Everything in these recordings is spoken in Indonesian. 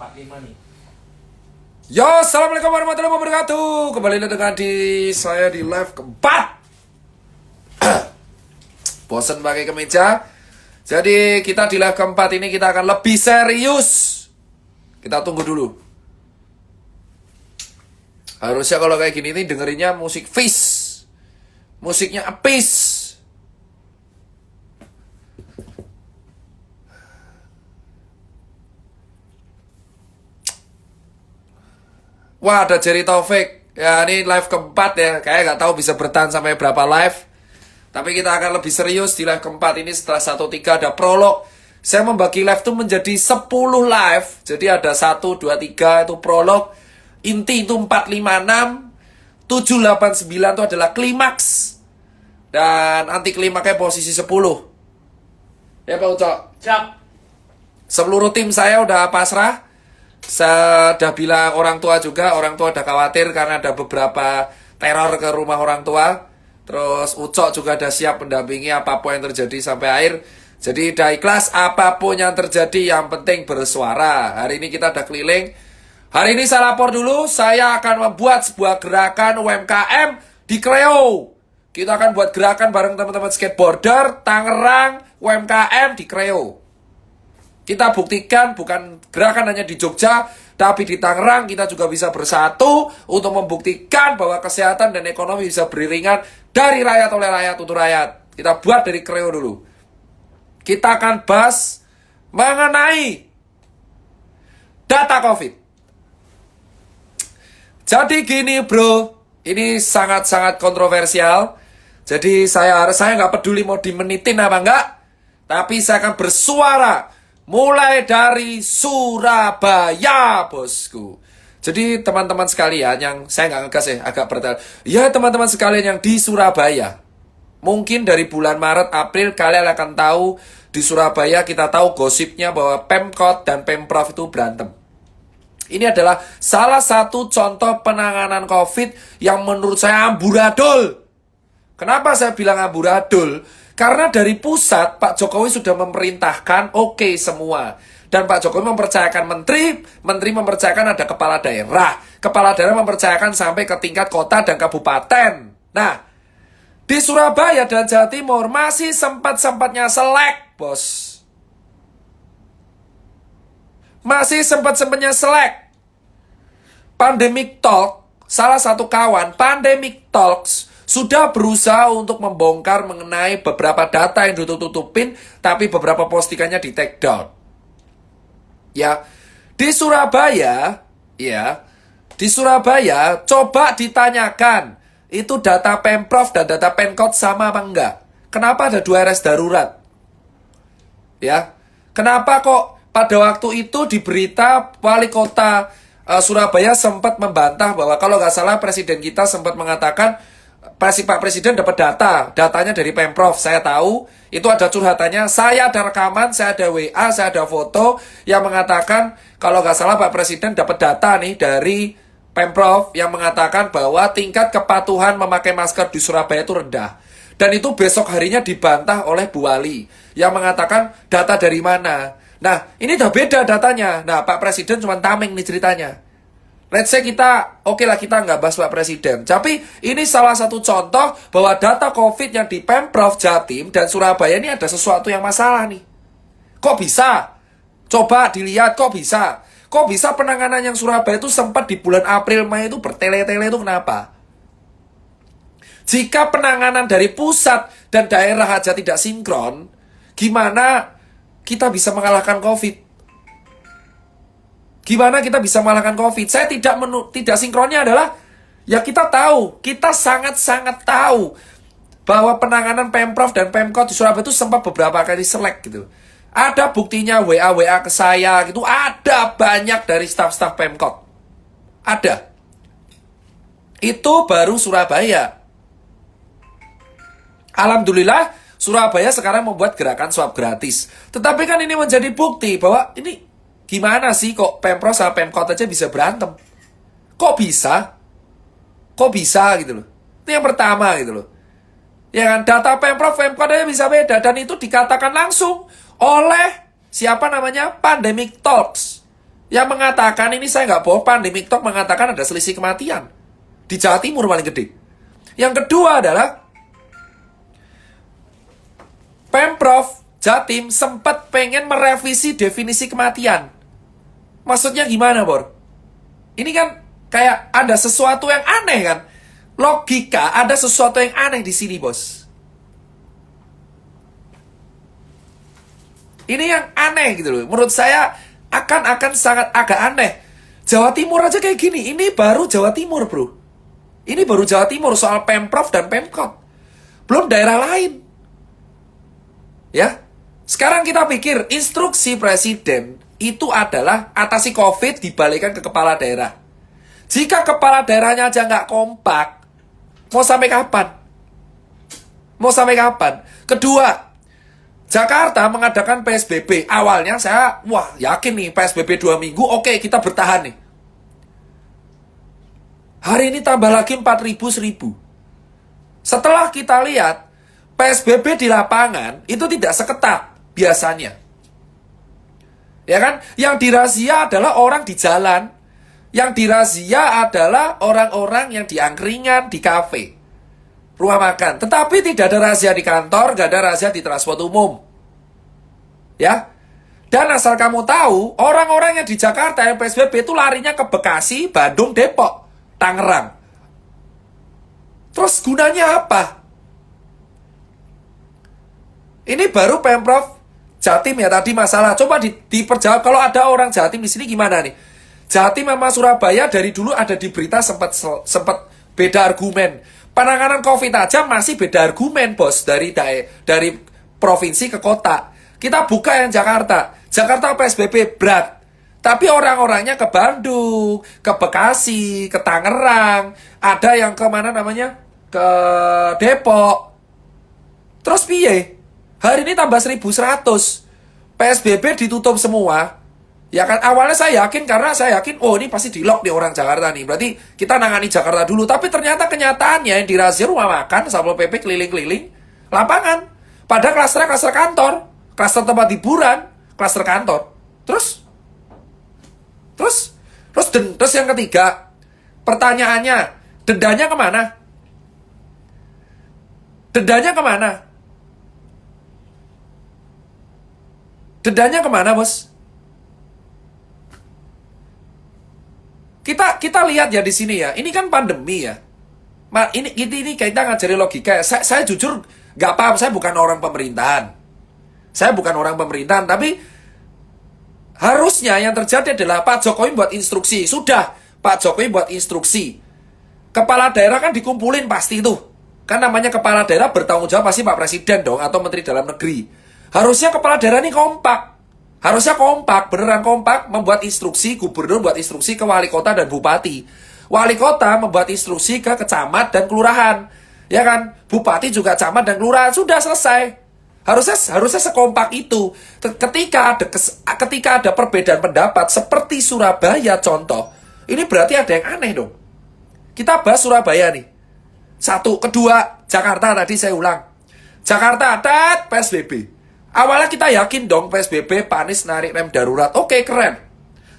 45 nih. Yo, assalamualaikum warahmatullahi wabarakatuh. Kembali dengan saya di live keempat. Bosen pakai kemeja. Jadi kita di live keempat ini kita akan lebih serius. Kita tunggu dulu. Harusnya kalau kayak gini nih dengerinnya musik fish. Musiknya apis. Wah, ada Jerry Taufik. Ya, ini live keempat ya. Kayak nggak tahu bisa bertahan sampai berapa live. Tapi kita akan lebih serius di live keempat ini setelah 1-3 ada prolog. Saya membagi live itu menjadi 10 live. Jadi ada 1, 2, 3 itu prolog. Inti itu 4, 5, 6. 7, 8, 9 itu adalah klimaks. Dan anti klimaksnya posisi 10. Ya Pak Ucok? Siap. Seluruh tim saya udah pasrah. Saya udah bilang orang tua juga, orang tua udah khawatir karena ada beberapa teror ke rumah orang tua. Terus Ucok juga udah siap mendampingi apapun yang terjadi sampai akhir. Jadi udah ikhlas apapun yang terjadi, yang penting bersuara. Hari ini kita udah keliling. Hari ini saya lapor dulu, saya akan membuat sebuah gerakan UMKM di Kreo. Kita akan buat gerakan bareng teman-teman skateboarder, Tangerang, UMKM di Kreo. Kita buktikan bukan gerakan hanya di Jogja, tapi di Tangerang kita juga bisa bersatu untuk membuktikan bahwa kesehatan dan ekonomi bisa beriringan dari rakyat oleh rakyat untuk rakyat. Kita buat dari Kreo dulu. Kita akan bahas mengenai data COVID. Jadi gini bro, ini sangat-sangat kontroversial. Jadi saya nggak peduli mau dimenitin apa enggak, tapi saya akan bersuara. Mulai dari Surabaya, bosku. Jadi teman-teman sekalian yang saya nggak ngegas ya, agak bertanya. Ya teman-teman sekalian yang di Surabaya. Mungkin dari bulan Maret, April kalian akan tahu di Surabaya kita tahu gosipnya bahwa Pemkot dan Pemprov itu berantem. Ini adalah salah satu contoh penanganan COVID yang menurut saya amburadul. Kenapa saya bilang amburadul? Karena dari pusat, Pak Jokowi sudah memerintahkan oke semua. Dan Pak Jokowi mempercayakan menteri mempercayakan ada kepala daerah mempercayakan sampai ke tingkat kota dan kabupaten. Nah, di Surabaya dan Jawa Timur masih sempat-sempatnya selek, bos. Masih sempat-sempatnya selek. Pandemic Talk, salah satu kawan, Pandemic Talks, sudah berusaha untuk membongkar mengenai beberapa data yang ditutup-tutupin, tapi beberapa postingannya di take down. Ya, di Surabaya, coba ditanyakan, itu data Pemprov dan data Pemkot sama apa enggak? Kenapa ada 2 RS darurat? Ya, kenapa kok pada waktu itu di berita wali kota Surabaya sempat membantah bahwa kalau nggak salah presiden kita sempat mengatakan Pak Presiden dapat datanya dari Pemprov. Saya tahu, itu ada curhatannya. Saya ada rekaman, saya ada WA, saya ada foto yang mengatakan kalau nggak salah Pak Presiden dapat data nih dari Pemprov yang mengatakan bahwa tingkat kepatuhan memakai masker di Surabaya itu rendah. Dan itu besok harinya dibantah oleh Bu Wali yang mengatakan data dari mana. Nah, ini udah beda datanya. Nah, Pak Presiden cuma tameng nih ceritanya. Let's say kita nggak bahas Pak Presiden. Tapi ini salah satu contoh bahwa data COVID yang di Pemprov Jatim dan Surabaya ini ada sesuatu yang masalah nih. Kok bisa? Coba dilihat kok bisa. Kok bisa penanganan yang Surabaya itu sempat di bulan April, Mei itu bertele-tele itu kenapa? Jika penanganan dari pusat dan daerah aja tidak sinkron, gimana kita bisa mengalahkan COVID? Gimana kita bisa mengalahkan COVID? Saya tidak sinkronnya adalah, ya kita tahu, kita sangat-sangat tahu bahwa penanganan Pemprov dan Pemkot di Surabaya itu sempat beberapa kali selek gitu. Ada buktinya WA ke saya gitu, ada banyak dari staf-staf Pemkot. Ada. Itu baru Surabaya. Alhamdulillah Surabaya sekarang membuat gerakan swab gratis. Tetapi kan ini menjadi bukti bahwa ini gimana sih kok Pemprov sama Pemkot aja bisa berantem? Kok bisa? Kok bisa gitu loh. Itu yang pertama gitu loh. Ya kan, data Pemprov, Pemkot aja bisa beda. Dan itu dikatakan langsung oleh siapa namanya? Pandemic Talks. Yang mengatakan ini saya nggak bohong, Pandemic Talk mengatakan ada selisih kematian. Di Jawa Timur paling gede. Yang kedua adalah Pemprov Jatim sempat pengen merevisi definisi kematian. Maksudnya gimana, Bor? Ini kan kayak ada sesuatu yang aneh kan? Logika ada sesuatu yang aneh di sini, Bos. Ini yang aneh gitu loh. Menurut saya akan sangat agak aneh. Jawa Timur aja kayak gini. Ini baru Jawa Timur, bro. Ini baru Jawa Timur soal Pemprov dan Pemkot. Belum daerah lain. Ya. Sekarang kita pikir instruksi presiden itu adalah atasi COVID dibalikan ke kepala daerah. Jika kepala daerahnya aja nggak kompak, mau sampai kapan? Mau sampai kapan? Kedua, Jakarta mengadakan PSBB. Awalnya saya, yakin nih PSBB 2 minggu, oke kita bertahan nih. Hari ini tambah lagi 4.000, 1.000. Setelah kita lihat, PSBB di lapangan itu tidak seketat biasanya. Ya kan? Yang dirazia adalah orang di jalan. Yang dirazia adalah orang-orang yang di angkringan, di kafe, rumah makan. Tetapi tidak ada razia di kantor, gak ada razia di transport umum. Ya. Dan asal kamu tahu, orang-orang yang di Jakarta yang PSBB itu larinya ke Bekasi, Bandung, Depok, Tangerang. Terus gunanya apa? Ini baru Pemprov Jatim ya tadi masalah. Coba diperjawab kalau ada orang Jatim di sini gimana nih? Jatim sama Surabaya dari dulu ada di berita sempat beda argumen. Penanganan COVID aja masih beda argumen, Bos, dari provinsi ke kota. Kita buka yang Jakarta. Jakarta PSBB berat. Tapi orang-orangnya ke Bandung, ke Bekasi, ke Tangerang, ada yang ke mana namanya? Ke Depok. Terus piye? Hari ini tambah 1.100. PSBB ditutup semua. Ya kan, awalnya saya yakin, karena saya yakin, ini pasti di-lock nih orang Jakarta nih. Berarti kita nangani Jakarta dulu. Tapi ternyata kenyataannya yang dirazia rumah makan, Satpol PP keliling-keliling, lapangan. Pada klaster kantor, klaster tempat hiburan, klaster kantor. Terus yang ketiga, pertanyaannya, dendanya kemana? Dendanya kemana? Dendanya kemana, Bos? Kita lihat ya di sini ya. Ini kan pandemi ya. Ini kita ngajari logika. Saya jujur nggak paham. Saya bukan orang pemerintahan. Tapi harusnya yang terjadi adalah Pak Jokowi buat instruksi. Sudah, Pak Jokowi buat instruksi. Kepala daerah kan dikumpulin pasti itu. Kan namanya kepala daerah bertanggung jawab pasti Pak Presiden dong, atau Menteri Dalam Negeri. Harusnya kepala daerah ini kompak. Harusnya kompak, beneran kompak, membuat instruksi, gubernur buat instruksi ke wali kota dan bupati. Wali kota membuat instruksi ke kecamat dan kelurahan. Ya kan? Bupati juga camat dan kelurahan. Sudah selesai. Harusnya sekompak itu. Ketika ada perbedaan pendapat seperti Surabaya contoh, ini berarti ada yang aneh dong. Kita bahas Surabaya nih. Satu, kedua, Jakarta tadi saya ulang. Jakarta, PSBB. Awalnya kita yakin dong PSBB, Pak Anies narik rem darurat. Oke, keren.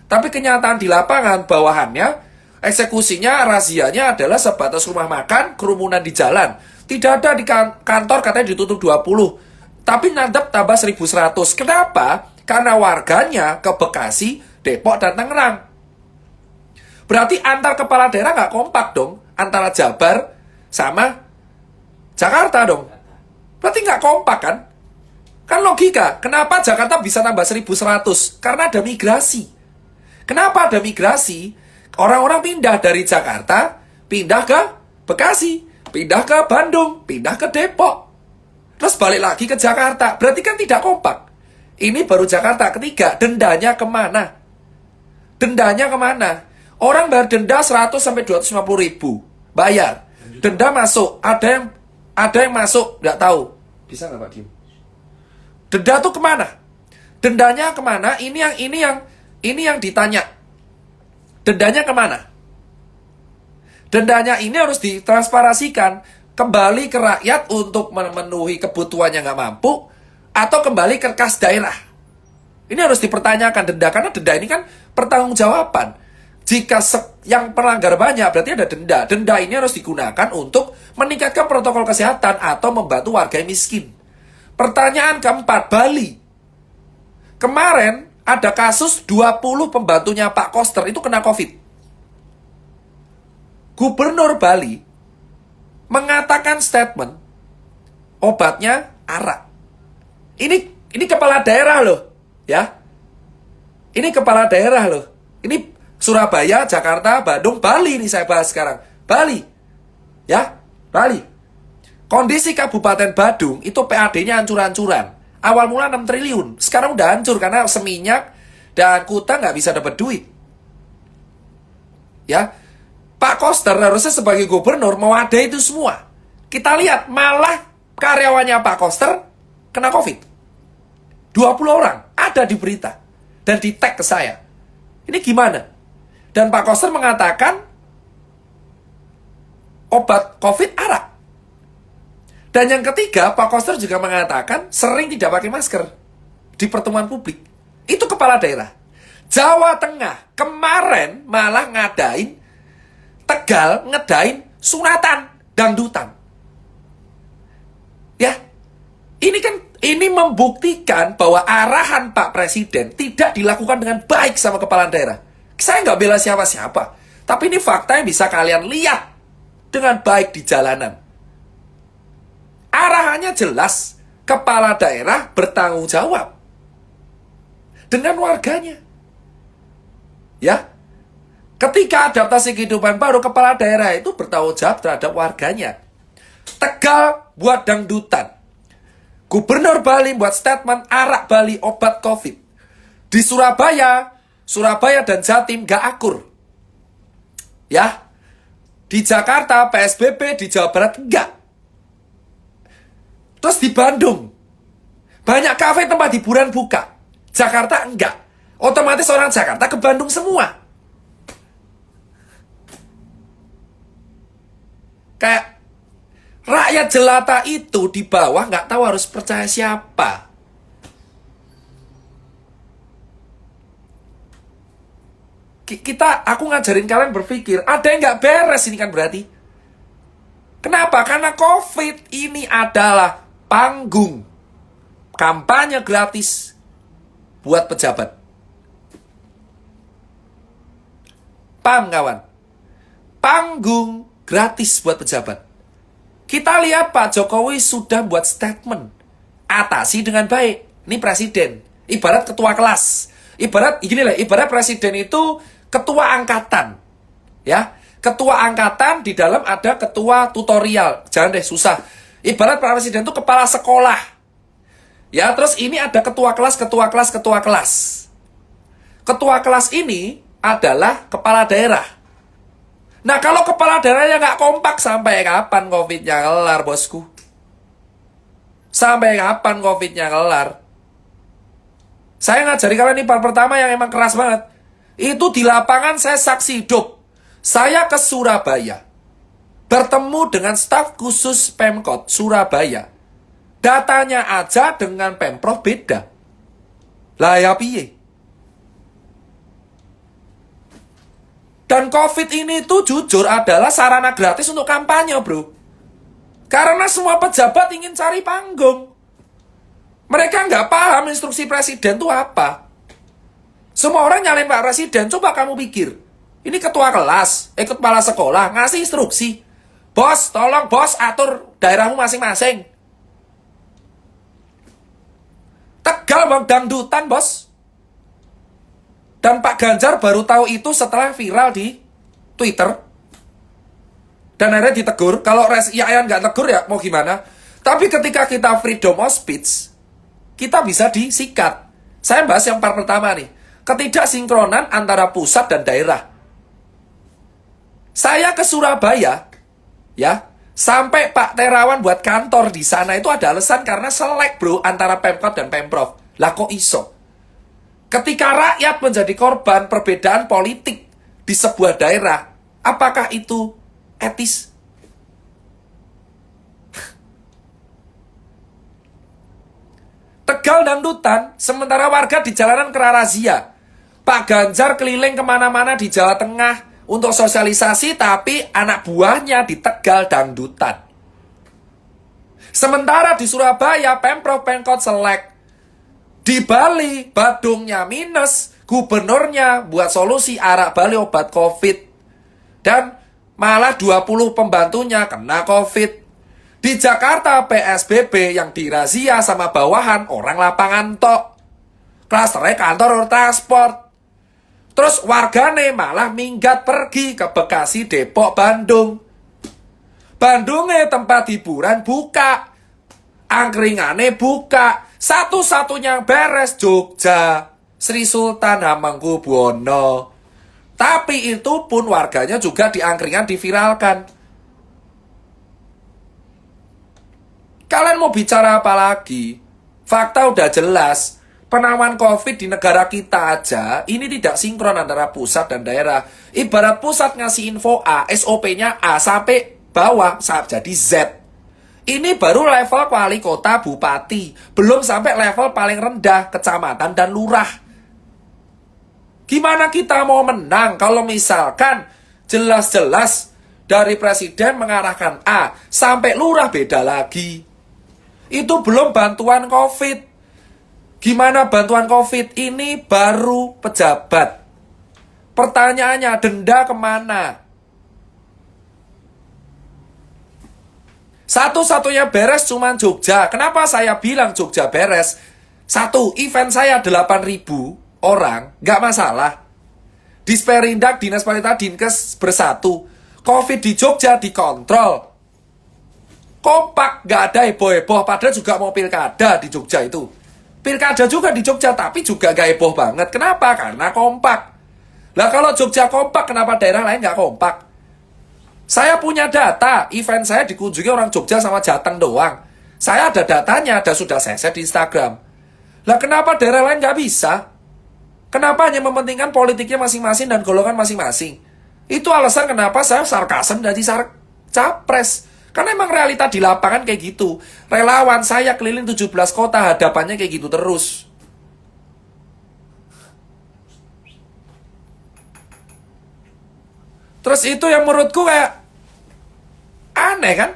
Tapi kenyataan di lapangan, bawahannya, eksekusinya, razianya adalah sebatas rumah makan, kerumunan di jalan. Tidak ada di kantor katanya ditutup 20. Tapi nandep tambah 1.100. Kenapa? Karena warganya ke Bekasi, Depok, dan Tangerang. Berarti antar kepala daerah nggak kompak dong. Antara Jabar sama Jakarta dong. Berarti nggak kompak kan? Kan logika, kenapa Jakarta bisa tambah 1.100? Karena ada migrasi. Kenapa ada migrasi? Orang-orang pindah dari Jakarta, pindah ke Bekasi, pindah ke Bandung, pindah ke Depok. Terus balik lagi ke Jakarta. Berarti kan tidak kompak. Ini baru Jakarta. Ketiga, dendanya kemana? Dendanya kemana? Orang bayar denda 100 sampai 250 ribu. Bayar. Denda masuk. Ada yang masuk, nggak tahu. Bisa nggak Pak Kim? Denda tuh kemana? Dendanya kemana? Ini yang ditanya. Dendanya kemana? Dendanya ini harus ditransparasikan kembali ke rakyat untuk memenuhi kebutuhannya nggak mampu, atau kembali ke kas daerah. Ini harus dipertanyakan denda, karena denda ini kan pertanggungjawaban. Jika yang pelanggar banyak, berarti ada denda. Denda ini harus digunakan untuk meningkatkan protokol kesehatan atau membantu warga yang miskin. Pertanyaan keempat, Bali. Kemarin ada kasus 20 pembantunya Pak Koster itu kena COVID. Gubernur Bali mengatakan statement, obatnya arak. Ini kepala daerah loh, ya. Ini kepala daerah loh. Ini Surabaya, Jakarta, Bandung, Bali nih saya bahas sekarang. Bali. Ya, Bali. Kondisi Kabupaten Badung itu PAD-nya hancur-hancuran. Awal mula 6 triliun. Sekarang udah hancur karena Seminyak dan Kuta nggak bisa dapat duit. Ya, Pak Koster harusnya sebagai gubernur mewadahi itu semua. Kita lihat malah karyawannya Pak Koster kena COVID. 20 orang ada di berita. Dan di tag ke saya. Ini gimana? Dan Pak Koster mengatakan obat COVID arak. Dan yang ketiga, Pak Koster juga mengatakan sering tidak pakai masker di pertemuan publik. Itu kepala daerah. Jawa Tengah kemarin malah ngadain Tegal ngedain sunatan dangdutan. Ya, ini membuktikan bahwa arahan Pak Presiden tidak dilakukan dengan baik sama kepala daerah. Saya nggak bela siapa-siapa, tapi ini fakta yang bisa kalian lihat dengan baik di jalanan. Arahannya jelas, kepala daerah bertanggung jawab dengan warganya. Ya, ketika adaptasi kehidupan baru, kepala daerah itu bertanggung jawab terhadap warganya. Tegal buat dangdutan. Gubernur Bali buat statement arak Bali obat COVID. Di Surabaya dan Jatim gak akur. Ya. Di Jakarta PSBB, di Jawa Barat enggak. Terus di Bandung banyak kafe tempat hiburan buka. Jakarta enggak. Otomatis orang Jakarta ke Bandung semua. Kayak rakyat jelata itu di bawah nggak tahu harus percaya siapa. Aku ngajarin kalian berpikir, ada yang nggak beres ini kan berarti. Kenapa? Karena COVID ini adalah panggung kampanye gratis buat pejabat. Paham kawan? Panggung gratis buat pejabat. Kita lihat Pak Jokowi sudah buat statement. Atasi dengan baik. Ini presiden. Ibarat ketua kelas. Ibarat presiden itu ketua angkatan. Ya, ketua angkatan di dalam ada ketua tutorial. Jangan deh susah. Ibarat presiden itu kepala sekolah. Ya, terus ini ada ketua kelas. Ketua kelas ini adalah kepala daerah. Nah, kalau kepala daerahnya nggak kompak, sampai kapan COVID-nya kelar, bosku? Sampai kapan COVID-nya kelar? Saya ngajari kalian ini part pertama yang emang keras banget. Itu di lapangan saya saksi hidup. Saya ke Surabaya. Bertemu dengan staf khusus Pemkot Surabaya. Datanya aja dengan Pemprov beda. Lah ya piye? Dan COVID ini tuh jujur adalah sarana gratis untuk kampanye, bro. Karena semua pejabat ingin cari panggung. Mereka nggak paham instruksi presiden itu apa. Semua orang nyalain Pak Presiden. Coba kamu pikir. Ini ketua kelas, kepala sekolah, ngasih instruksi. Bos, tolong bos atur daerahmu masing-masing. Tegal bang dangdutan, bos. Dan Pak Ganjar baru tahu itu setelah viral di Twitter. Dan akhirnya ditegur. Kalau Yayan nggak tegur ya mau gimana. Tapi ketika kita freedom of speech, kita bisa disikat. Saya bahas yang part pertama nih. Ketidaksinkronan antara pusat dan daerah. Saya ke Surabaya, ya, sampai Pak Terawan buat kantor di sana itu ada alasan karena selek, bro, antara Pemkot dan Pemprov. Lah kok iso? Ketika rakyat menjadi korban perbedaan politik di sebuah daerah, apakah itu etis? Tegal dangdutan, sementara warga di jalanan kena razia. Pak Ganjar keliling kemana-mana di Jawa Tengah untuk sosialisasi, tapi anak buahnya di Tegal dangdutan. Sementara di Surabaya, Pemprov Pemkot selek. Di Bali, Badungnya minus, gubernurnya buat solusi arak Bali obat COVID. Dan malah 20 pembantunya kena COVID. Di Jakarta, PSBB yang dirazia sama bawahan orang lapangan tok. Klasternya kantor transport. Terus wargane malah minggat pergi ke Bekasi, Depok, Bandung. Bandungnya tempat hiburan buka. Angkringane buka. Satu-satunya yang beres Jogja, Sri Sultan Hamengkubuwono. Tapi itu pun warganya juga di angkringan diviralkan. Kalian mau bicara apa lagi? Fakta udah jelas. Penanganan COVID di negara kita aja, ini tidak sinkron antara pusat dan daerah. Ibarat pusat ngasih info A, SOP-nya A sampai bawah, sampai jadi Z. Ini baru level wali kota, bupati. Belum sampai level paling rendah, kecamatan dan lurah. Gimana kita mau menang kalau misalkan jelas-jelas dari presiden mengarahkan A, sampai lurah beda lagi. Itu belum bantuan COVID. Gimana bantuan COVID ini baru pejabat. Pertanyaannya, denda kemana? Satu-satunya beres cuma Jogja. Kenapa saya bilang Jogja beres? Satu, event saya 8.000 orang, nggak masalah. Disperindak, Dinas Pariwisata, Dinkes bersatu. COVID di Jogja dikontrol. Kompak, nggak ada heboh-heboh. Padahal juga mau pilkada di Jogja itu. Pilkada juga di Jogja, tapi juga nggak heboh banget. Kenapa? Karena kompak. Lah kalau Jogja kompak, kenapa daerah lain nggak kompak? Saya punya data, event saya dikunjungi orang Jogja sama Jateng doang. Saya ada datanya, sudah saya share di Instagram. Lah kenapa daerah lain nggak bisa? Kenapa hanya mementingkan politiknya masing-masing dan golongan masing-masing? Itu alasan kenapa saya sarkasem dari capres. Karena emang realita di lapangan kayak gitu. Relawan saya keliling 17 kota, hadapannya kayak gitu terus. Terus itu yang menurutku kayak aneh kan?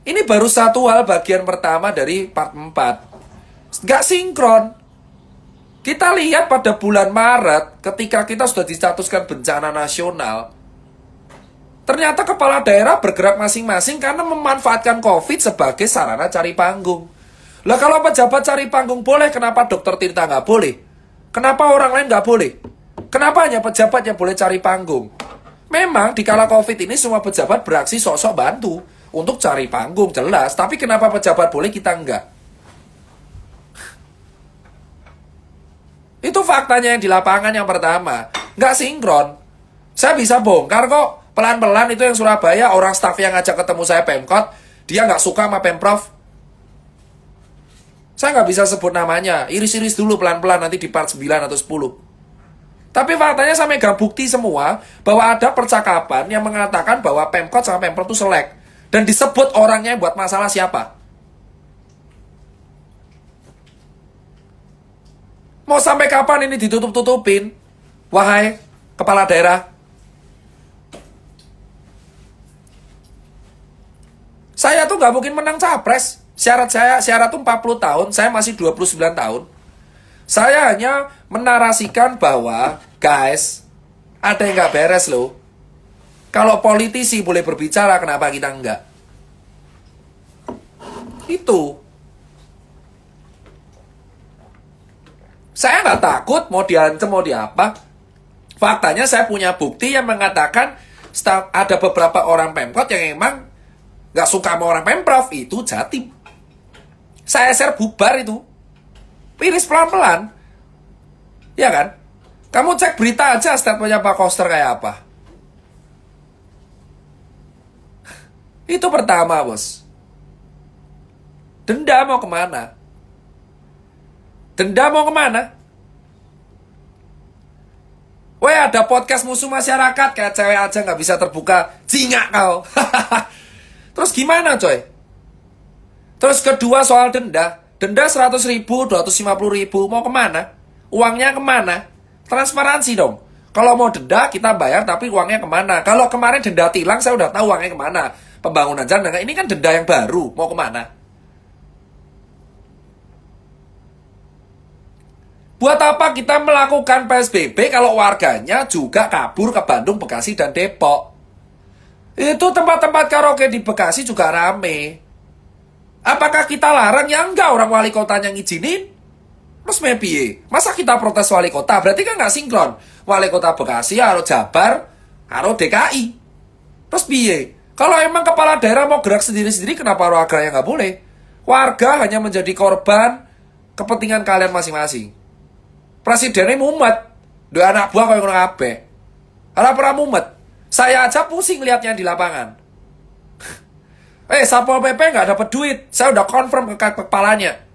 Ini baru satu hal bagian pertama dari part 4. Nggak sinkron. Kita lihat pada bulan Maret, ketika kita sudah distatuskan bencana nasional, ternyata kepala daerah bergerak masing-masing karena memanfaatkan COVID sebagai sarana cari panggung. Lah kalau pejabat cari panggung boleh, kenapa dokter Tirta nggak boleh? Kenapa orang lain nggak boleh? Kenapa hanya pejabat yang boleh cari panggung? Memang di kala COVID ini semua pejabat beraksi sok-sok bantu untuk cari panggung, jelas. Tapi kenapa pejabat boleh, kita enggak? Itu faktanya yang di lapangan yang pertama. Nggak sinkron. Saya bisa bongkar kok. Pelan-pelan itu yang Surabaya, orang staf yang ngajak ketemu saya Pemkot, dia nggak suka sama Pemprov. Saya nggak bisa sebut namanya. Iris-iris dulu pelan-pelan, nanti di part 9 atau 10. Tapi faktanya saya megang bukti semua bahwa ada percakapan yang mengatakan bahwa Pemkot sama Pemprov itu selek. Dan disebut orangnya buat masalah siapa. Mau sampai kapan ini ditutup-tutupin? Wahai kepala daerah. Saya tuh nggak mungkin menang capres. Syarat tuh 40 tahun, saya masih 29 tahun. Saya hanya menarasikan bahwa, guys, ada yang nggak beres loh. Kalau politisi boleh berbicara, kenapa kita enggak? Itu. Saya nggak takut mau diancam, mau diapa. Faktanya saya punya bukti yang mengatakan ada beberapa orang Pemkot yang emang nggak suka sama orang Pemprov, itu Jatim. Saya share bubar itu. Iris pelan-pelan. Ya kan? Kamu cek berita aja statementnya Pak Koster kayak apa. Itu pertama, bos. Denda mau kemana? Denda mau kemana? Weh, ada podcast musuh masyarakat, kayak cewek aja nggak bisa terbuka. Jingak kau. Terus gimana, coy? Terus kedua soal denda. Denda 100.000, 250.000, mau kemana? Uangnya kemana? Transparansi dong. Kalau mau denda, kita bayar, tapi uangnya kemana? Kalau kemarin denda tilang, saya udah tahu uangnya kemana. Pembangunan jalan, ini kan denda yang baru, mau kemana? Buat apa kita melakukan PSBB kalau warganya juga kabur ke Bandung, Bekasi, dan Depok? Itu tempat-tempat karaoke di Bekasi juga rame. Apakah kita larang? Ya enggak, orang wali kotanya ngizinin. Terus piye? Masa kita protes wali kota? Berarti kan nggak sinkron. Wali kota Bekasi harus Jabar, harus DKI. Terus piye? Kalau emang kepala daerah mau gerak sendiri-sendiri, kenapa warganya nggak boleh? Warga hanya menjadi korban kepentingan kalian masing-masing. Presidennya mumet. Dua anak buah kayak ngono kabeh. Ora pernah mumet. Saya aja pusing lihatnya di lapangan. Satpol PP nggak dapat duit. Saya udah confirm ke kepalanya.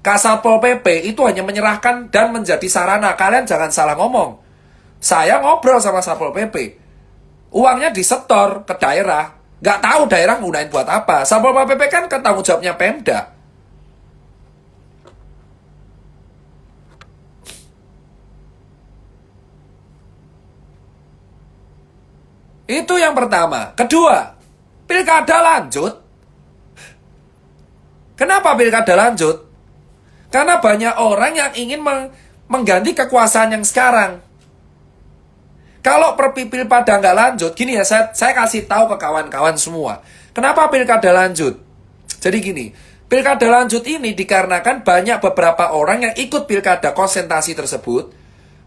Satpol PP itu hanya menyerahkan dan menjadi sarana. Kalian jangan salah ngomong. Saya ngobrol sama Satpol PP. Uangnya disetor ke daerah. Nggak tahu daerah ngunain buat apa. Satpol PP kan tanggung jawabnya Pemda. Itu yang pertama. Kedua, pilkada lanjut. Kenapa pilkada lanjut? Karena banyak orang yang ingin mengganti kekuasaan yang sekarang. Kalau pilkada nggak lanjut, gini ya, saya kasih tahu ke kawan-kawan semua. Kenapa pilkada lanjut? Jadi gini, pilkada lanjut ini dikarenakan banyak beberapa orang yang ikut pilkada konsentrasi tersebut.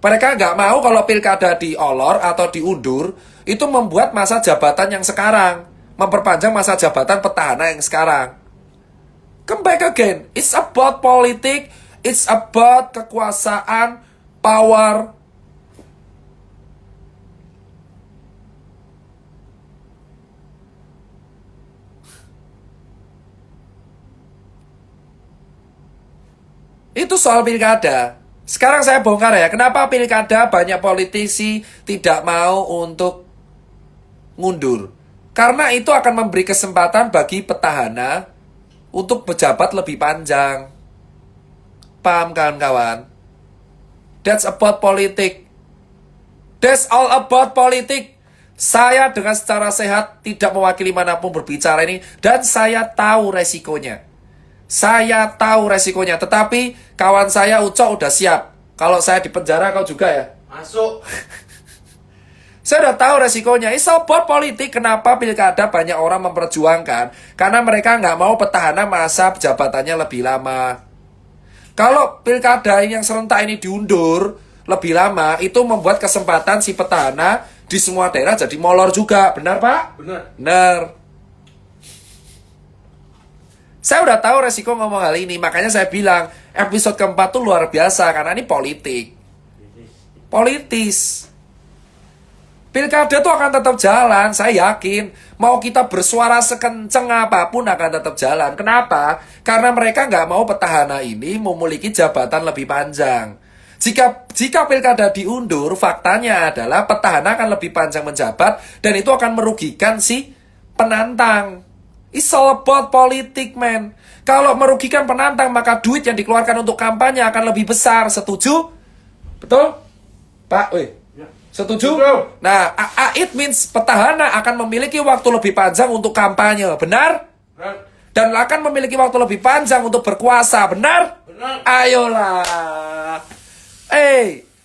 Mereka nggak mau kalau pilkada diolor atau diundur, itu membuat masa jabatan yang sekarang. Memperpanjang masa jabatan petahana yang sekarang. Come back again. It's about politik. It's about kekuasaan, power. Itu soal pilkada. Sekarang saya bongkar ya. Kenapa pilkada banyak politisi tidak mau untuk ngundur? Karena itu akan memberi kesempatan bagi petahana untuk pejabat lebih panjang. Paham kawan-kawan? That's about politik. That's all about politik. Saya dengan secara sehat tidak mewakili manapun berbicara ini. Dan saya tahu resikonya. Saya tahu resikonya. Tetapi kawan saya Ucok udah siap. Kalau saya di penjara kau juga ya? Masuk. Saya udah tahu resikonya. It's about politik. Kenapa pilkada banyak orang memperjuangkan? Karena mereka nggak mau petahana masa jabatannya lebih lama. Kalau pilkada yang serentak ini diundur lebih lama, itu membuat kesempatan si petahana di semua daerah jadi molor juga. Benar, Pak? Benar. Benar. Saya udah tahu resiko ngomong hal ini. Makanya saya bilang, episode keempat tuh luar biasa. Karena ini politik. Politis. Pilkada tuh akan tetap jalan, saya yakin. Mau kita bersuara sekenceng apapun akan tetap jalan. Kenapa? Karena mereka nggak mau petahana ini memiliki jabatan lebih panjang. Jika pilkada diundur, faktanya adalah petahana akan lebih panjang menjabat dan itu akan merugikan si penantang. It's all about politik, man. Kalau merugikan penantang, maka duit yang dikeluarkan untuk kampanye akan lebih besar. Setuju? Betul? Pak, setuju? Nah, it means petahana akan memiliki waktu lebih panjang untuk kampanye. Benar? Benar. Dan akan memiliki waktu lebih panjang untuk berkuasa. Benar? Benar. Ayolah.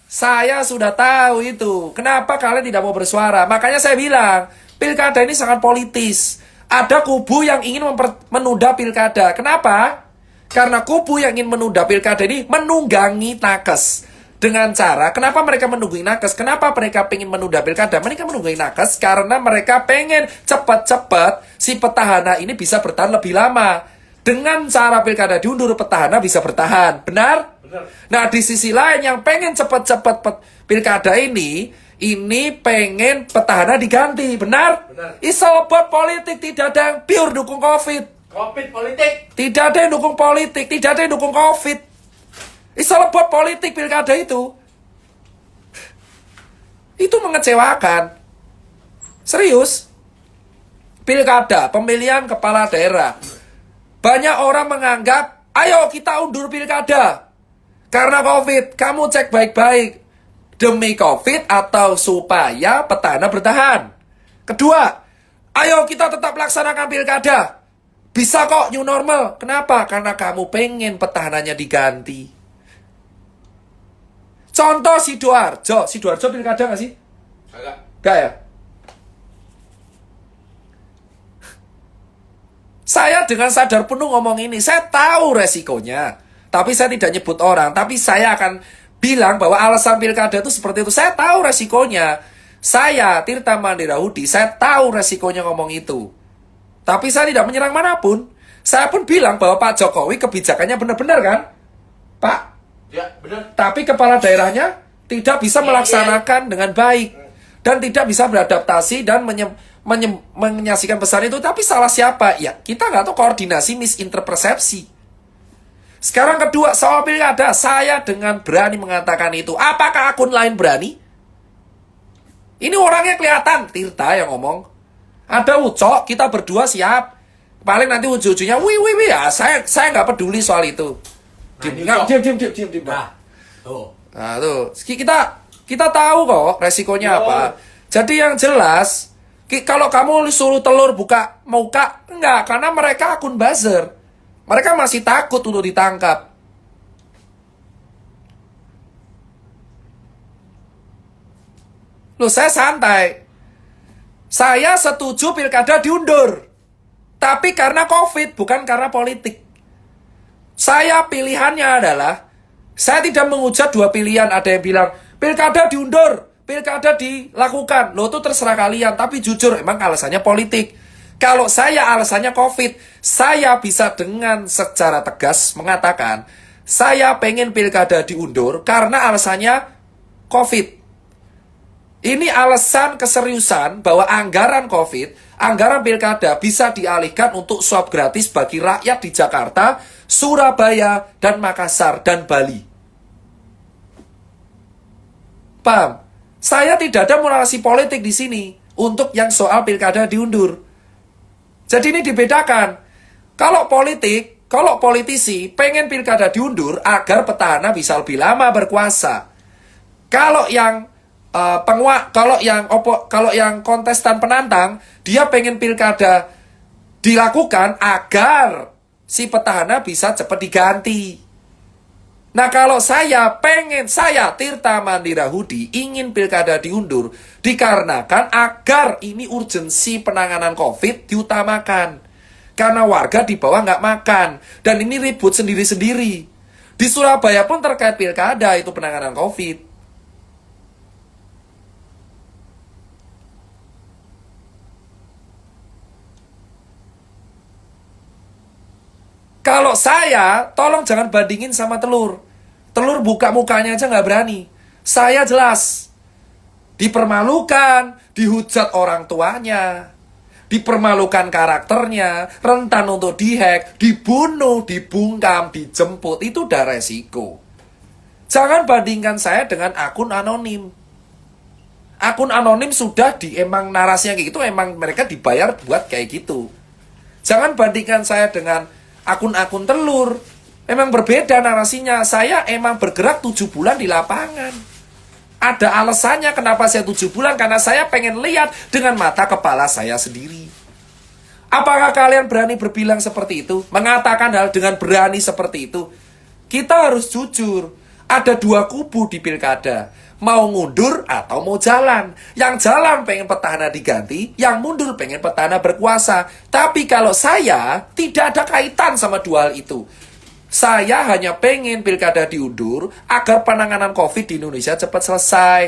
Saya sudah tahu itu. Kenapa kalian tidak mau bersuara? Makanya saya bilang, pilkada ini sangat politis. Ada kubu yang ingin menunda pilkada. Kenapa? Karena kubu yang ingin menunda pilkada ini menunggangi nakes. Dengan cara, kenapa mereka menunggu nakes? Kenapa mereka pengen menunda pilkada? Mereka menunggu nakes karena mereka pengen cepat-cepat si petahana ini bisa bertahan lebih lama. Dengan cara pilkada diundur, petahana bisa bertahan. Benar? Benar. Nah, di sisi lain yang pengen cepat-cepat pilkada ini pengen petahana diganti. Benar? Benar. It's all about politik. Tidak ada yang pure dukung COVID. Covid politik. Tidak ada yang dukung politik. Tidak ada yang dukung COVID. It's all about politik pilkada itu. Itu mengecewakan. Serius. Pilkada, pemilihan kepala daerah. Banyak orang menganggap, ayo kita undur pilkada. Karena COVID, kamu cek baik-baik. Demi COVID atau supaya petahana bertahan. Kedua, ayo kita tetap laksanakan pilkada. Bisa kok new normal. Kenapa? Karena kamu pengen petahananya diganti. Contoh Sidoarjo. Sidoarjo pilkada nggak sih? Enggak ya? Saya dengan sadar penuh ngomong ini. Saya tahu resikonya. Tapi saya tidak nyebut orang. Tapi saya akan bilang bahwa alasan pilkada itu seperti itu. Saya tahu resikonya. Saya, Tirta Mandira Hudi, saya tahu resikonya ngomong itu. Tapi saya tidak menyerang manapun. Saya pun bilang bahwa Pak Jokowi kebijakannya benar-benar kan? Pak? Ya, benar. Tapi kepala daerahnya tidak bisa melaksanakan dengan baik. Dan tidak bisa beradaptasi dan menyaksikan pesan itu. Tapi salah siapa? Ya, kita nggak tahu, koordinasi misinterpersepsi. Sekarang kedua, soal pilkada, saya dengan berani mengatakan itu. Apakah akun lain berani? Ini orangnya kelihatan, Tirta yang ngomong. Ada Ucok, kita berdua siap. Paling nanti ujung-ujungnya, wih, ya, saya nggak peduli soal itu. Diam. Nah, tuh. Nah, tuh. Kita tahu kok resikonya apa. Jadi yang jelas, kalau kamu suruh telur buka muka, enggak, karena mereka akun buzzer. Mereka masih takut untuk ditangkap. Loh, saya santai. Saya setuju pilkada diundur. Tapi karena COVID, bukan karena politik. Saya pilihannya adalah, saya tidak menghujat dua pilihan. Ada yang bilang, pilkada diundur, pilkada dilakukan. Loh, itu terserah kalian. Tapi jujur, emang alasannya politik. Kalau saya alasannya COVID, saya bisa dengan secara tegas mengatakan, saya pengen pilkada diundur karena alasannya COVID. Ini alasan keseriusan bahwa anggaran COVID, anggaran pilkada bisa dialihkan untuk swab gratis bagi rakyat di Jakarta, Surabaya, dan Makassar, dan Bali. Paham? Saya tidak ada narasi politik di sini untuk yang soal pilkada diundur. Jadi ini dibedakan. Kalau politisi pengen pilkada diundur agar petahana bisa lebih lama berkuasa. Kalau yang kalau yang kontestan penantang, dia pengen pilkada dilakukan agar si petahana bisa cepat diganti. Nah, kalau saya Tirta Mandira Hudi ingin pilkada diundur dikarenakan agar ini urgensi penanganan COVID diutamakan. Karena warga di bawah nggak makan. Dan ini ribut sendiri-sendiri. Di Surabaya pun terkait pilkada itu penanganan COVID. Kalau saya, tolong jangan bandingin sama telur. Telur buka mukanya aja nggak berani. Saya jelas. Dipermalukan, dihujat orang tuanya, dipermalukan karakternya, rentan untuk dihack, dibunuh, dibungkam, dijemput. Itu udah resiko. Jangan bandingkan saya dengan akun anonim. Akun anonim sudah emang narasinya kayak gitu, emang mereka dibayar buat kayak gitu. Jangan bandingkan saya dengan akun-akun telur. Emang berbeda narasinya. Saya emang bergerak 7 bulan di lapangan. Ada alasannya kenapa saya 7 bulan. Karena saya pengen lihat dengan mata kepala saya sendiri. Apakah kalian berani berbilang seperti itu? Mengatakan hal dengan berani seperti itu? Kita harus jujur. Ada dua kubu di pilkada. Mau ngundur atau mau jalan. Yang jalan pengen petahana diganti, yang mundur pengen petahana berkuasa. Tapi kalau saya, tidak ada kaitan sama dua hal itu. Saya hanya pengen pilkada diundur agar penanganan COVID di Indonesia cepat selesai.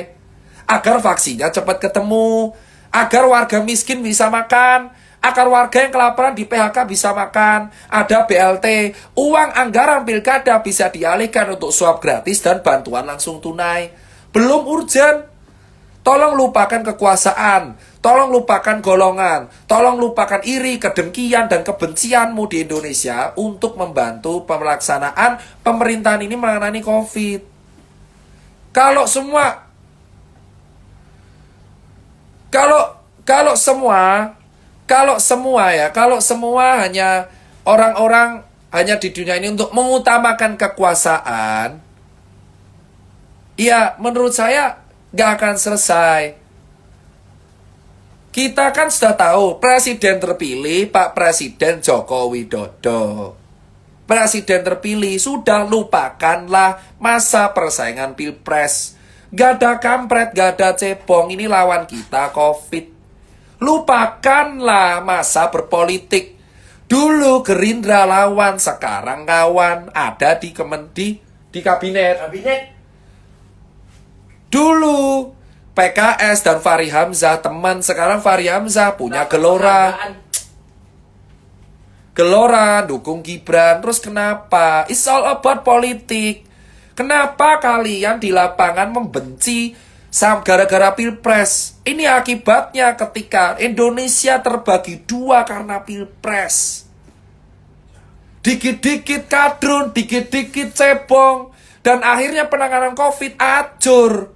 Agar vaksinnya cepat ketemu. Agar warga miskin bisa makan. Agar warga yang kelaparan di PHK bisa makan. Ada BLT. Uang anggaran pilkada bisa dialihkan untuk swab gratis dan bantuan langsung tunai. Belum urgen. Tolong lupakan kekuasaan. Tolong lupakan golongan. Tolong lupakan iri, kedengkian, dan kebencianmu di Indonesia untuk membantu pelaksanaan pemerintahan ini menangani COVID. Kalau semua hanya orang-orang hanya di dunia ini untuk mengutamakan kekuasaan, ya menurut saya nggak akan selesai. Kita kan sudah tahu presiden terpilih Pak Presiden Joko Widodo. Presiden terpilih, sudah lupakanlah masa persaingan pilpres. Gak ada kampret, gak ada cebong, ini lawan kita COVID. Lupakanlah masa berpolitik. Dulu Gerindra lawan, sekarang kawan, ada di kabinet. Dulu PKS dan Fahri Hamzah teman, sekarang Fahri Hamzah punya Gelora dukung Gibran. Terus kenapa? It's all about politik. Kenapa kalian di lapangan membenci gara-gara pilpres? Ini akibatnya ketika Indonesia terbagi dua karena pilpres. Dikit-dikit kadrun, dikit-dikit cebong, dan akhirnya penanganan COVID acur.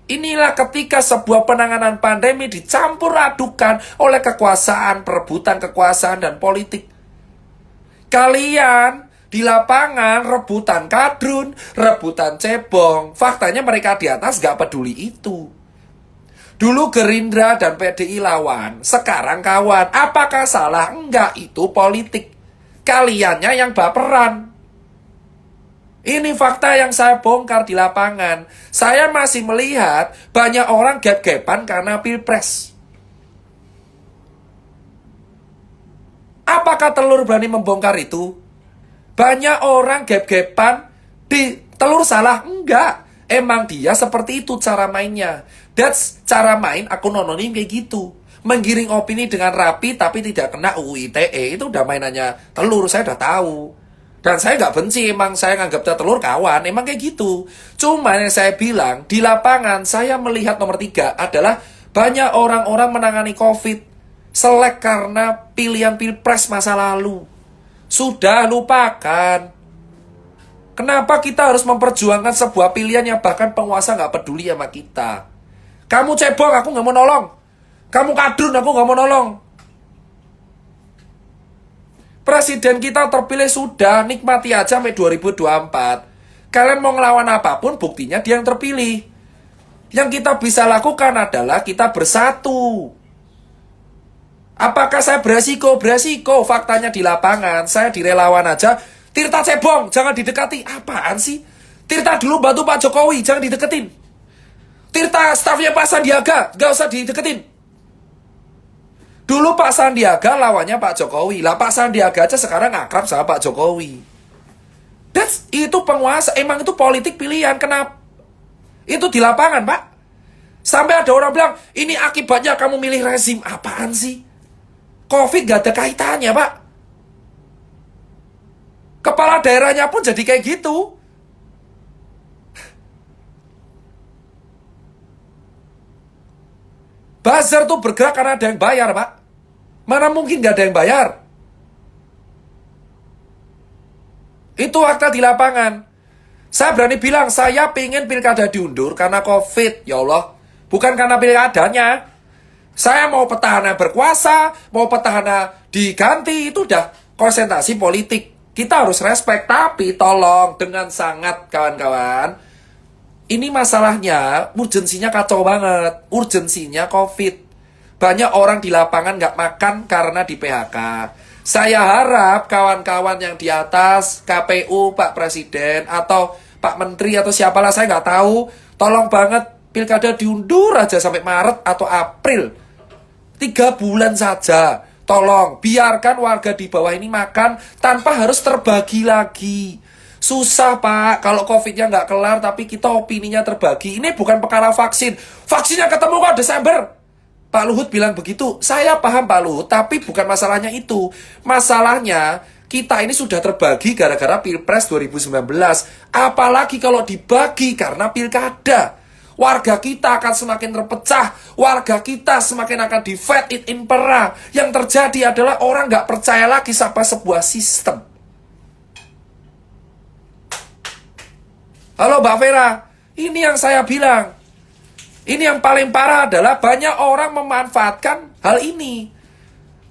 Inilah ketika sebuah penanganan pandemi dicampur adukan oleh kekuasaan, perebutan kekuasaan dan politik. Kalian di lapangan rebutan kadrun, rebutan cebong. Faktanya mereka di atas gak peduli itu. Dulu Gerindra dan PDI lawan, sekarang kawan. Apakah salah? Enggak, itu politik. Kaliannya yang baperan. Ini fakta yang saya bongkar di lapangan. Saya masih melihat banyak orang gap-gapan karena pilpres. Apakah Telur berani membongkar itu? Banyak orang gap-gapan di Telur salah? Enggak. Emang dia seperti itu cara mainnya. That's cara main akun anonim kayak gitu. Menggiring opini dengan rapi tapi tidak kena UU ITE. Itu udah mainannya Telur, saya udah tahu. Dan saya nggak benci, emang saya nganggap Telur kawan, emang kayak gitu. Cuman yang saya bilang, di lapangan saya melihat nomor 3 adalah banyak orang-orang menangani COVID selek karena pilihan pilpres masa lalu. Sudah lupakan. Kenapa kita harus memperjuangkan sebuah pilihan yang bahkan penguasa nggak peduli sama kita? Kamu cebong, aku nggak mau nolong. Kamu kadrun, aku nggak mau nolong. Presiden kita terpilih sudah, nikmati aja sampai 2024. Kalian mau ngelawan apapun, buktinya dia yang terpilih. Yang kita bisa lakukan adalah kita bersatu. Apakah saya beresiko? Beresiko. Faktanya di lapangan, saya di relawan aja. Tirta cebong, jangan didekati. Apaan sih? Tirta dulu bantu Pak Jokowi, jangan dideketin. Tirta stafnya Pak Sandiaga, gak usah dideketin. Dulu Pak Sandiaga lawannya Pak Jokowi. Lah Pak Sandiaga aja sekarang akrab sama Pak Jokowi. Itu penguasa. Emang itu politik pilihan. Kenapa? Itu di lapangan, Pak. Sampai ada orang bilang, ini akibatnya kamu milih rezim. Apaan sih? COVID gak ada kaitannya, Pak. Kepala daerahnya pun jadi kayak gitu. Buzzer tuh bergerak karena ada yang bayar, Pak. Mana mungkin gak ada yang bayar? Itu fakta di lapangan. Saya berani bilang, saya pengen pilkada diundur karena COVID. Ya Allah, bukan karena pilkadanya. Saya mau petahana berkuasa, mau petahana diganti, itu udah konsentrasi politik. Kita harus respect, tapi tolong dengan sangat kawan-kawan. Ini masalahnya, urgensinya kacau banget. Urgensinya COVID. Banyak orang di lapangan nggak makan karena di PHK. Saya harap kawan-kawan yang di atas, KPU, Pak Presiden, atau Pak Menteri, atau siapalah saya nggak tahu, tolong banget pilkada diundur aja sampai Maret atau April. 3 bulan saja. Tolong, biarkan warga di bawah ini makan tanpa harus terbagi lagi. Susah, Pak, kalau COVID-nya nggak kelar, tapi kita opininya terbagi. Ini bukan perkara vaksin. Vaksinnya ketemu kok Desember. Pak Luhut bilang begitu. Saya paham Pak Luhut, tapi bukan masalahnya itu. Masalahnya, kita ini sudah terbagi gara-gara Pilpres 2019. Apalagi kalau dibagi karena pilkada. Warga kita akan semakin terpecah. Warga kita semakin akan di-fed it in pera. Yang terjadi adalah orang nggak percaya lagi sama sebuah sistem. Halo Mbak Vera, ini yang saya bilang. Ini yang paling parah adalah banyak orang memanfaatkan hal ini.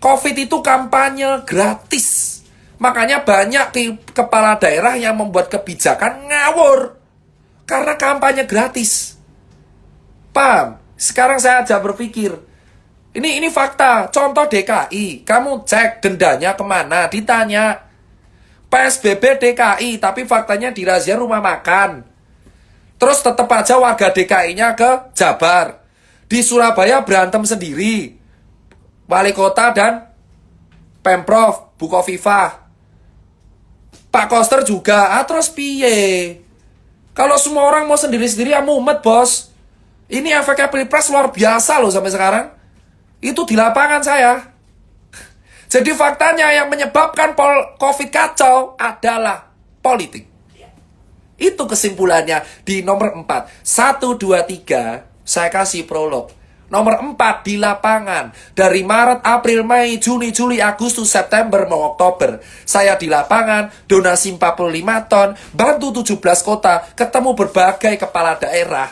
COVID itu kampanye gratis. Makanya banyak kepala daerah yang membuat kebijakan ngawur. Karena kampanye gratis. Paham? Sekarang saya aja berpikir. Ini fakta. Contoh DKI. Kamu cek dendanya kemana? Ditanya. PSBB DKI. Tapi faktanya dirazia rumah makan. Terus tetap aja warga DKI-nya ke Jabar. Di Surabaya berantem sendiri. Wali kota dan Pemprov, Bukoviva. Pak Koster juga. Terus piye? Kalau semua orang mau sendiri-sendiri ya mumet, bos. Ini efeknya Pilpres luar biasa loh sampai sekarang. Itu di lapangan saya. Jadi faktanya yang menyebabkan COVID kacau adalah politik. Itu kesimpulannya di nomor 4. 1, 2, 3, saya kasih prolog. Nomor 4 di lapangan. Dari Maret, April, Mei, Juni, Juli, Agustus, September, mau Oktober. Saya di lapangan, donasi 45 ton, bantu 17 kota, ketemu berbagai kepala daerah.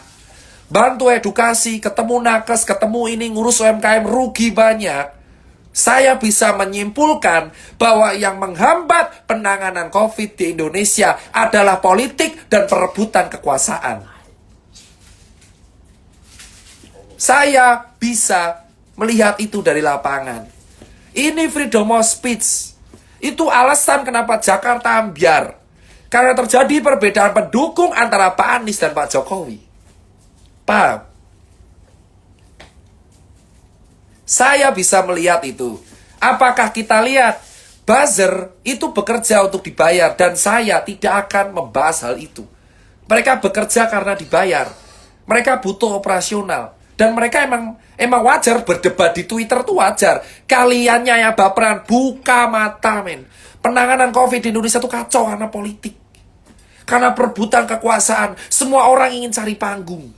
Bantu edukasi, ketemu nakes, ketemu ini, ngurus UMKM, rugi banyak. Saya bisa menyimpulkan bahwa yang menghambat penanganan COVID di Indonesia adalah politik dan perebutan kekuasaan. Saya bisa melihat itu dari lapangan. Ini freedom of speech. Itu alasan kenapa Jakarta ambyar. Karena terjadi perbedaan pendukung antara Pak Anies dan Pak Jokowi. Paham? Saya bisa melihat itu. Apakah kita lihat buzzer itu bekerja untuk dibayar dan saya tidak akan membahas hal itu. Mereka bekerja karena dibayar. Mereka butuh operasional. Dan mereka emang wajar berdebat di Twitter tuh wajar. Kaliannya yang baperan, buka mata men. Penanganan COVID di Indonesia tuh kacau karena politik. Karena perebutan kekuasaan. Semua orang ingin cari panggung.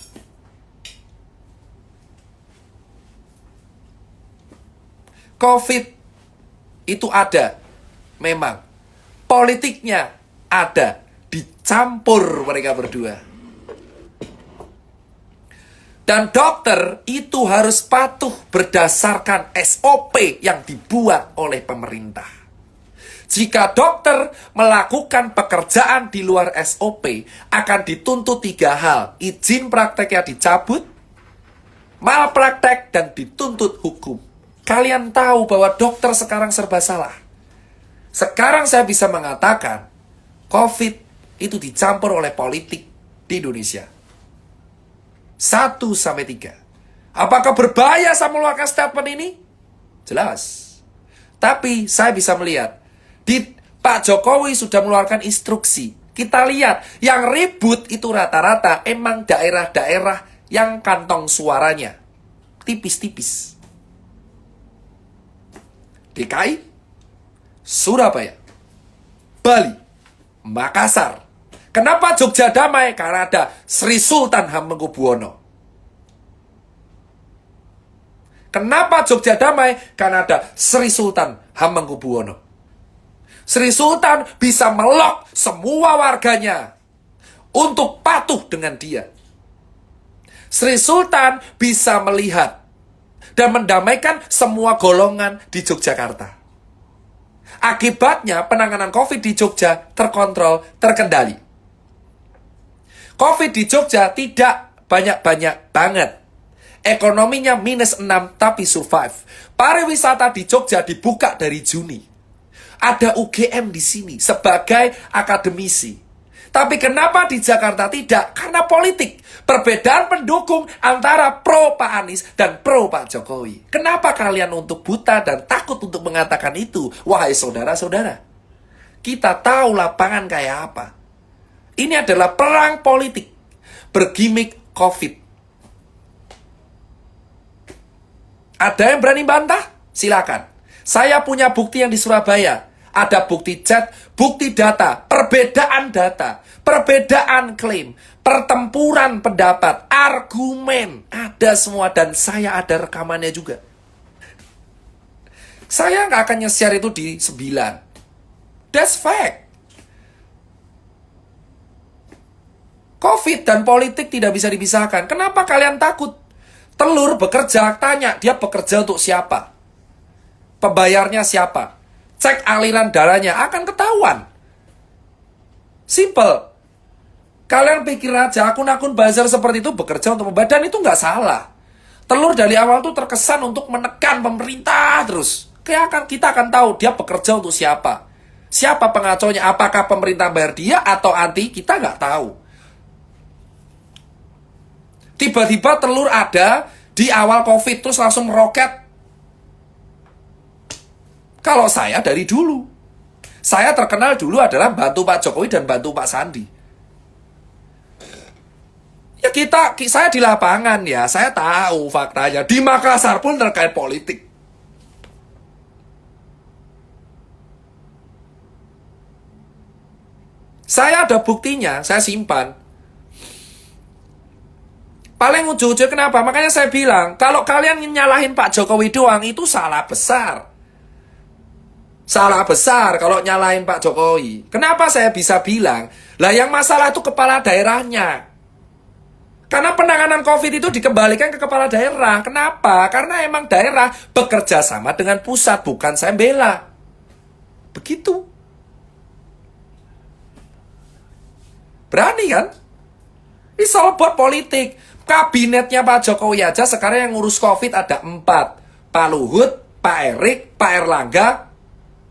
COVID itu ada. Memang. Politiknya ada. Dicampur mereka berdua. Dan dokter itu harus patuh berdasarkan SOP yang dibuat oleh pemerintah. Jika dokter melakukan pekerjaan di luar SOP, akan dituntut 3 hal. Izin prakteknya dicabut, malpraktek, dan dituntut hukum. Kalian tahu bahwa dokter sekarang serba salah. Sekarang saya bisa mengatakan, COVID itu dicampur oleh politik di Indonesia. 1 sampai 3. Apakah berbahaya saya mengeluarkan statement ini? Jelas. Tapi saya bisa melihat Pak Jokowi sudah mengeluarkan instruksi. Kita lihat yang ribut itu rata-rata emang daerah-daerah yang kantong suaranya tipis-tipis. DKI, Surabaya, Bali, Makassar. Kenapa Jogja damai? Karena ada Sri Sultan Hamengkubuwono. Kenapa Jogja damai? Karena ada Sri Sultan Hamengkubuwono. Sri Sultan bisa melok semua warganya untuk patuh dengan dia. Sri Sultan bisa melihat dan mendamaikan semua golongan di Yogyakarta. Akibatnya penanganan COVID di Jogja terkontrol, terkendali. COVID di Jogja tidak banyak-banyak banget. Ekonominya -6 tapi survive. Pariwisata di Jogja dibuka dari Juni. Ada UGM di sini sebagai akademisi. Tapi kenapa di Jakarta tidak? Karena politik. Perbedaan pendukung antara pro Pak Anies dan pro Pak Jokowi. Kenapa kalian untuk buta dan takut untuk mengatakan itu? Wahai saudara-saudara. Kita tahu lapangan kayak apa. Ini adalah perang politik bergimik COVID. Ada yang berani bantah? Silakan. Saya punya bukti yang di Surabaya. Ada bukti chat, bukti data, perbedaan klaim, pertempuran pendapat, argumen. Ada semua dan saya ada rekamannya juga. Saya nggak akan nge-share itu di 9. That's fact. COVID dan politik tidak bisa dipisahkan. Kenapa kalian takut? Telur bekerja, tanya dia bekerja untuk siapa? Pembayarnya siapa? Cek aliran dananya, akan ketahuan. Simple. Kalian pikir aja akun-akun buzzer seperti itu bekerja untuk membayar, dan itu nggak salah. Telur dari awal tuh terkesan untuk menekan pemerintah terus. Kita akan tahu dia bekerja untuk siapa. Siapa pengacaunya? Apakah pemerintah bayar dia atau anti? Kita nggak tahu. Tiba-tiba telur ada di awal COVID terus langsung meroket. Kalau saya dari dulu, saya terkenal dulu adalah bantu Pak Jokowi dan bantu Pak Sandi. Ya saya di lapangan ya, saya tahu faktanya. Di Makassar pun terkait politik. Saya ada buktinya, saya simpan. Paling ujung-ujung kenapa? Makanya saya bilang, kalau kalian nyalahin Pak Jokowi doang, itu salah besar. Salah besar kalau nyalahin Pak Jokowi. Kenapa saya bisa bilang? Lah yang masalah itu kepala daerahnya. Karena penanganan COVID itu dikembalikan ke kepala daerah. Kenapa? Karena emang daerah bekerja sama dengan pusat, bukan saya bela. Begitu. Berani kan? Ini soal buat politik. Kabinetnya Pak Jokowi aja sekarang yang ngurus COVID ada 4. Pak Luhut, Pak Erik, Pak Erlangga,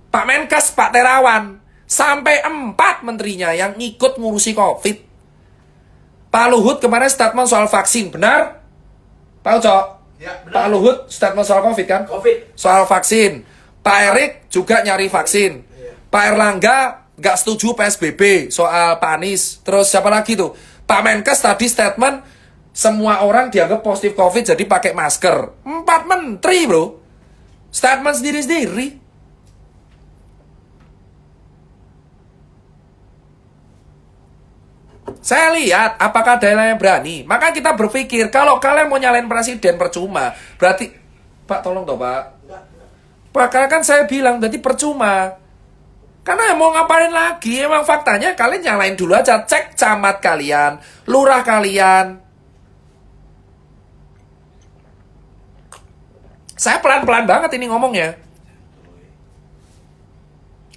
Pak Menkes, Pak Terawan. Sampai 4 menterinya yang ikut ngurusi COVID. Pak Luhut kemarin statement soal vaksin, benar? Pak Uco? Ya, benar. Pak Luhut statement soal COVID kan? COVID. Soal vaksin. Pak Erik juga nyari vaksin. Iya. Pak Erlangga nggak setuju PSBB soal Pak Anies. Terus siapa lagi tuh? Pak Menkes tadi statement semua orang dianggap positif COVID jadi pakai masker. 4 menteri bro. Statement sendiri-sendiri. Saya lihat apakah daerah yang berani. Maka kita berpikir kalau kalian mau nyalain presiden percuma. Berarti Pak tolong toh Pak. Pak karena kan saya bilang berarti percuma. Karena mau ngapain lagi? Emang faktanya kalian nyalain dulu aja. Cek camat kalian, lurah kalian. Saya pelan-pelan banget ini ngomongnya.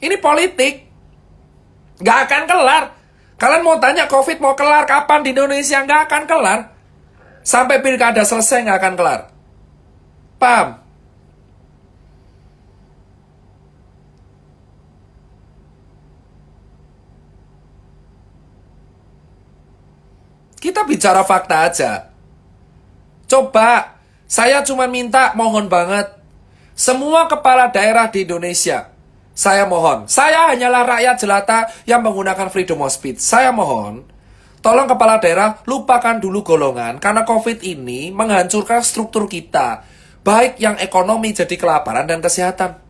Ini politik. Gak akan kelar. Kalian mau tanya COVID mau kelar kapan di Indonesia? Gak akan kelar. Sampai pilkada selesai gak akan kelar. Paham? Kita bicara fakta aja. Coba, saya cuma minta, mohon banget. Semua kepala daerah di Indonesia, saya mohon. Saya hanyalah rakyat jelata yang menggunakan freedom of speech. Saya mohon, tolong kepala daerah, lupakan dulu golongan. Karena COVID ini menghancurkan struktur kita. Baik yang ekonomi jadi kelaparan dan kesehatan.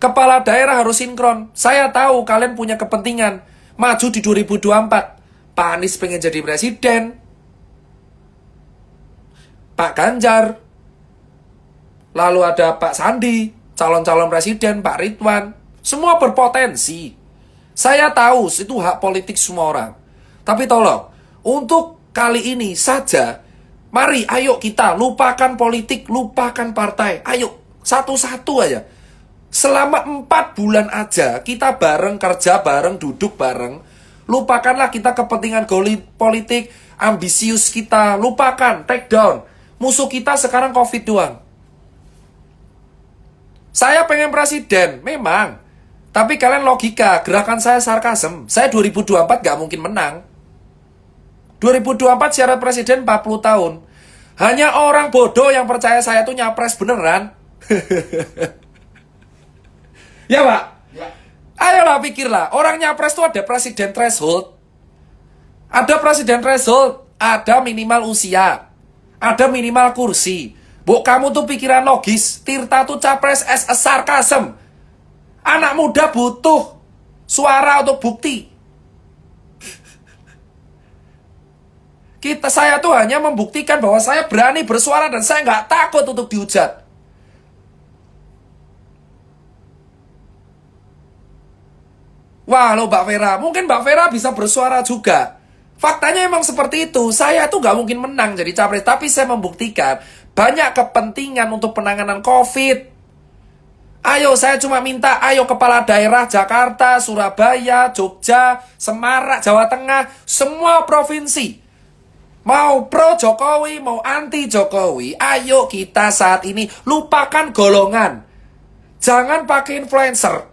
Kepala daerah harus sinkron. Saya tahu kalian punya kepentingan. Maju di 2024. Pak Anies pengen jadi presiden. Pak Ganjar. Lalu ada Pak Sandi. Calon-calon presiden, Pak Ridwan. Semua berpotensi. Saya tahu itu hak politik semua orang. Tapi tolong, untuk kali ini saja, mari ayo kita lupakan politik, lupakan partai. Ayo, satu-satu aja. Selama 4 bulan aja, kita bareng, kerja bareng, duduk bareng. Lupakanlah kita kepentingan politik, ambisius kita. Lupakan, take down. Musuh kita sekarang COVID doang. Saya pengen presiden, memang. Tapi kalian logika, gerakan saya sarkasem. Saya 2024 gak mungkin menang. 2024 syarat presiden 40 tahun. Hanya orang bodoh yang percaya saya tuh nyapres beneran. Ya Pak? Ya. Ayolah pikirlah, orang nyapres tuh ada presiden threshold. Ada presiden threshold, ada minimal usia. Ada minimal kursi. Bu, kamu tuh pikiran logis. Tirta tuh capres as a sarcasm. Anak muda butuh suara untuk bukti. Saya tuh hanya membuktikan bahwa saya berani bersuara dan saya nggak takut untuk dihujat. Wah, lo Mbak Vera, mungkin Mbak Vera bisa bersuara juga. Faktanya emang seperti itu. Saya tuh nggak mungkin menang jadi capres, tapi saya membuktikan banyak kepentingan untuk penanganan COVID. Ayo, saya cuma minta, ayo kepala daerah Jakarta, Surabaya, Jogja, Semarang, Jawa Tengah, semua provinsi. Mau pro Jokowi, mau anti Jokowi, ayo kita saat ini lupakan golongan. Jangan pakai influencer.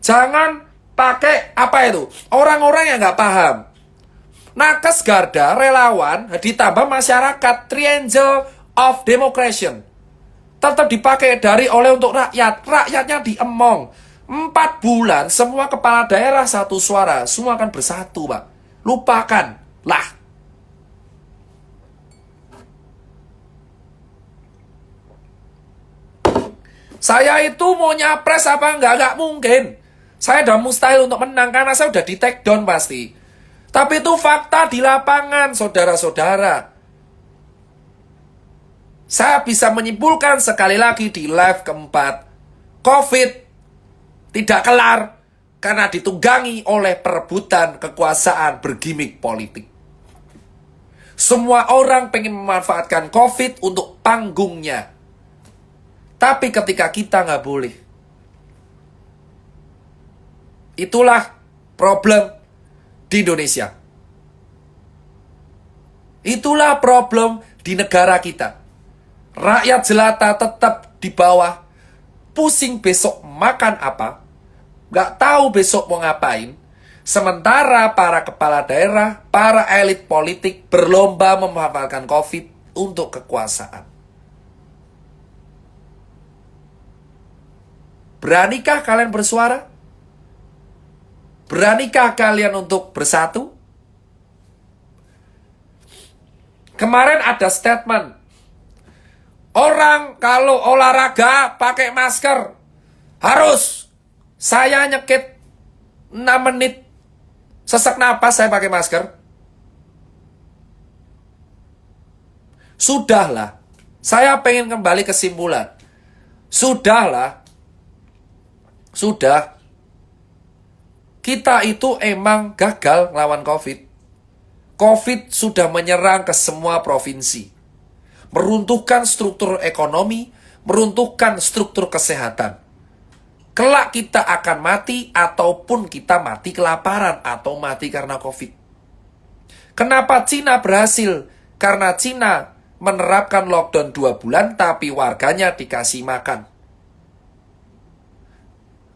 Jangan pakai apa itu? Orang-orang yang nggak paham. Nakes Garda, relawan, ditambah masyarakat, triangle of democracy. Tetap dipakai dari oleh untuk rakyat. Rakyatnya diemong. 4 bulan, semua kepala daerah satu suara. Semua akan bersatu, Pak. Lupakan. Lah. Saya itu mau nyapres apa enggak mungkin. Saya udah mustahil untuk menang karena saya udah di take down pasti. Tapi itu fakta di lapangan, saudara-saudara. Saya bisa menyimpulkan sekali lagi di live keempat. COVID tidak kelar karena ditunggangi oleh perebutan kekuasaan bergimik politik. Semua orang pengen memanfaatkan COVID untuk panggungnya. Tapi ketika kita nggak boleh. Itulah problem di Indonesia. Itulah problem di negara kita. Rakyat jelata tetap di bawah. Pusing besok makan apa. Nggak tahu besok mau ngapain. Sementara para kepala daerah, para elit politik berlomba memanfaatkan COVID untuk kekuasaan. Beranikah kalian bersuara? Beranikah kalian untuk bersatu? Kemarin ada statement. Orang kalau olahraga pakai masker. Harus. Saya nyekit 6 menit. Sesak napas saya pakai masker. Sudahlah. Saya pengen kembali kesimpulan. Sudahlah. Sudah. Kita itu emang gagal lawan COVID. COVID sudah menyerang ke semua provinsi. Meruntuhkan struktur ekonomi, meruntuhkan struktur kesehatan. Kelak kita akan mati ataupun kita mati kelaparan atau mati karena COVID. Kenapa Cina berhasil? Karena Cina menerapkan lockdown 2 bulan tapi warganya dikasih makan.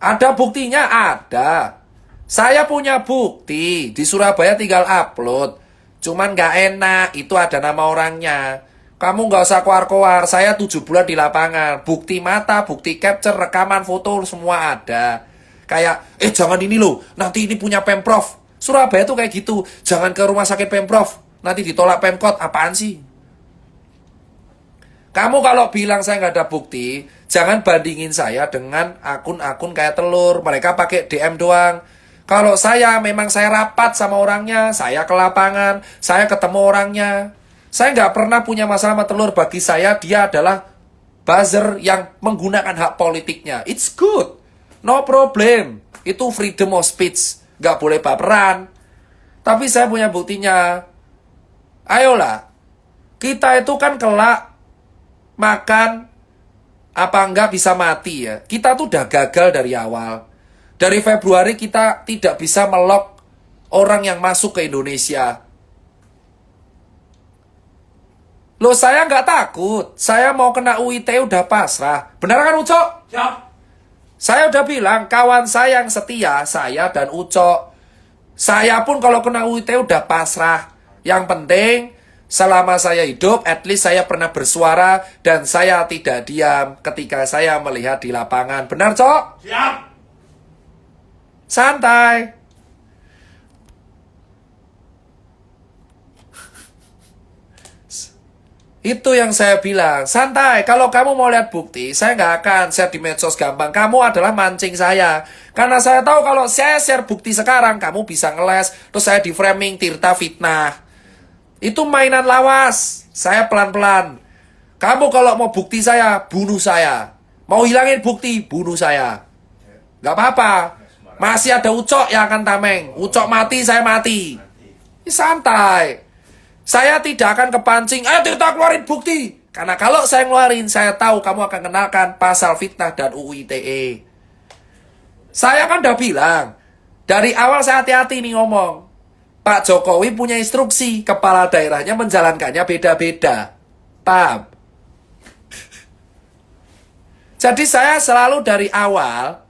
Ada buktinya? Ada. Saya punya bukti. Di Surabaya tinggal upload. Cuman gak enak. Itu ada nama orangnya. Kamu gak usah keluar-keluar. Saya 7 bulan di lapangan. Bukti mata, bukti capture, rekaman foto, semua ada. Kayak, jangan ini loh. Nanti ini punya Pemprov. Surabaya tuh kayak gitu. Jangan ke rumah sakit Pemprov. Nanti ditolak Pemkot. Apaan sih? Kamu kalau bilang saya nggak ada bukti, jangan bandingin saya dengan akun-akun kayak telur. Mereka pakai DM doang. Kalau memang saya rapat sama orangnya, saya ke lapangan, saya ketemu orangnya. Saya nggak pernah punya masalah sama telur. Bagi saya, dia adalah buzzer yang menggunakan hak politiknya. It's good. No problem. Itu freedom of speech. Nggak boleh baperan. Tapi saya punya buktinya. Ayolah. Kita itu kan kelak makan apa enggak bisa mati ya. Kita tuh udah gagal dari awal. Dari Februari kita tidak bisa melok orang yang masuk ke Indonesia. Loh, saya nggak takut. Saya mau kena UIT udah pasrah. Benar kan, Ucok? Siap. Saya udah bilang, kawan saya yang setia, saya dan Ucok. Saya pun kalau kena UIT udah pasrah. Yang penting selama saya hidup, at least saya pernah bersuara dan saya tidak diam ketika saya melihat di lapangan. Benar, Cok? Siap. Santai. Itu yang saya bilang. Santai. Kalau kamu mau lihat bukti, saya nggak akan share di medsos gampang. Kamu adalah mancing saya. Karena saya tahu kalau saya share bukti sekarang, kamu bisa ngeles. Terus saya di framing Tirta fitnah. Itu mainan lawas. Saya pelan-pelan. Kamu kalau mau bukti saya, bunuh saya. Mau hilangin bukti, bunuh saya. Gak apa-apa. Masih ada Ucok yang akan tameng. Ucok mati, saya mati. Santai. Saya tidak akan kepancing. Ayo Tirta keluarin bukti. Karena kalau saya ngeluarin, saya tahu kamu akan kenalkan pasal fitnah dan UU ITE. Saya kan udah bilang, dari awal saya hati-hati nih ngomong. Pak Jokowi punya instruksi, kepala daerahnya menjalankannya beda-beda. Paham? Jadi saya selalu dari awal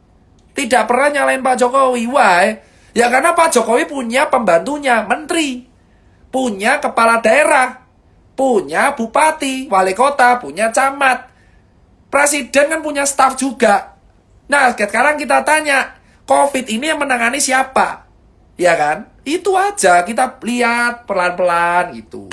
tidak pernah nyalain Pak Jokowi. Why? Ya karena Pak Jokowi punya pembantunya, menteri. Punya kepala daerah. Punya bupati, wali kota, punya camat. Presiden kan punya staf juga. Nah, sekarang kita tanya, COVID ini yang menangani siapa? Ya kan? Itu aja, kita lihat pelan-pelan gitu.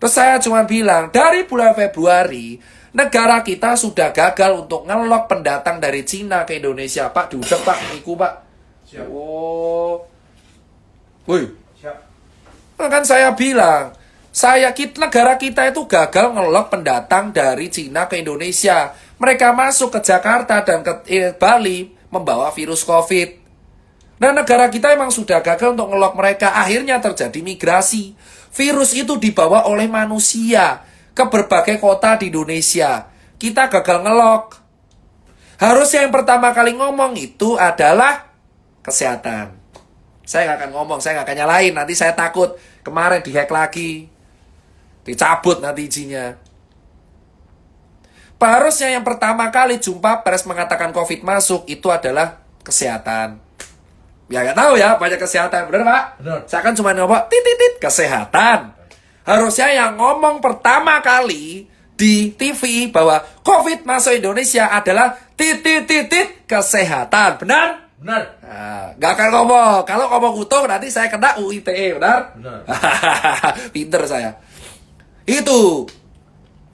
Terus saya cuma bilang, dari bulan Februari, negara kita sudah gagal untuk ngelok pendatang dari Cina ke Indonesia. Pak, diudek Pak, iku Pak. Siap. Oh. Woi. Siap. Kan saya bilang, negara kita itu gagal ngelok pendatang dari Cina ke Indonesia. Mereka masuk ke Jakarta dan ke Bali membawa virus COVID. Nah, negara kita emang sudah gagal untuk ngelok mereka. Akhirnya terjadi migrasi. Virus itu dibawa oleh manusia ke berbagai kota di Indonesia. Kita gagal ngelok. Harusnya yang pertama kali ngomong itu adalah kesehatan. Saya nggak akan ngomong, saya nggak akan nyalain. Nanti saya takut kemarin dihack lagi. Dicabut nanti izinnya. Harusnya yang pertama kali jumpa pers mengatakan COVID masuk itu adalah kesehatan. Ya nggak tahu ya, banyak kesehatan. Benar Pak? Benar. Saya kan cuma ngomong titit kesehatan. Harusnya yang ngomong pertama kali di TV bahwa COVID masuk Indonesia adalah titit kesehatan. Benar? Benar. Nah, nggak akan ngomong. Kalau ngomong utuh nanti saya kena UU ITE. Benar? Benar. Pinter saya. Itu.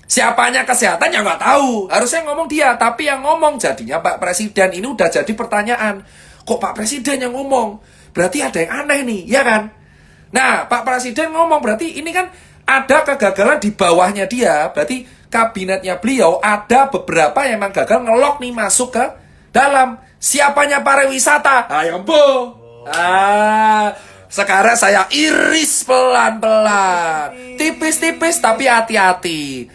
Siapanya kesehatan ya nggak tahu. Harusnya ngomong dia. Tapi yang ngomong jadinya Pak Presiden. Ini udah jadi pertanyaan. Kok Pak Presiden yang ngomong? Berarti ada yang aneh nih, ya kan? Nah, Pak Presiden ngomong berarti ini kan ada kegagalan di bawahnya dia. Berarti kabinetnya beliau ada beberapa yang memang gagal ngelok nih masuk ke dalam. Siapanya pariwisata? Ayo bu. Sekarang saya iris pelan-pelan. Tipis-tipis tapi hati-hati.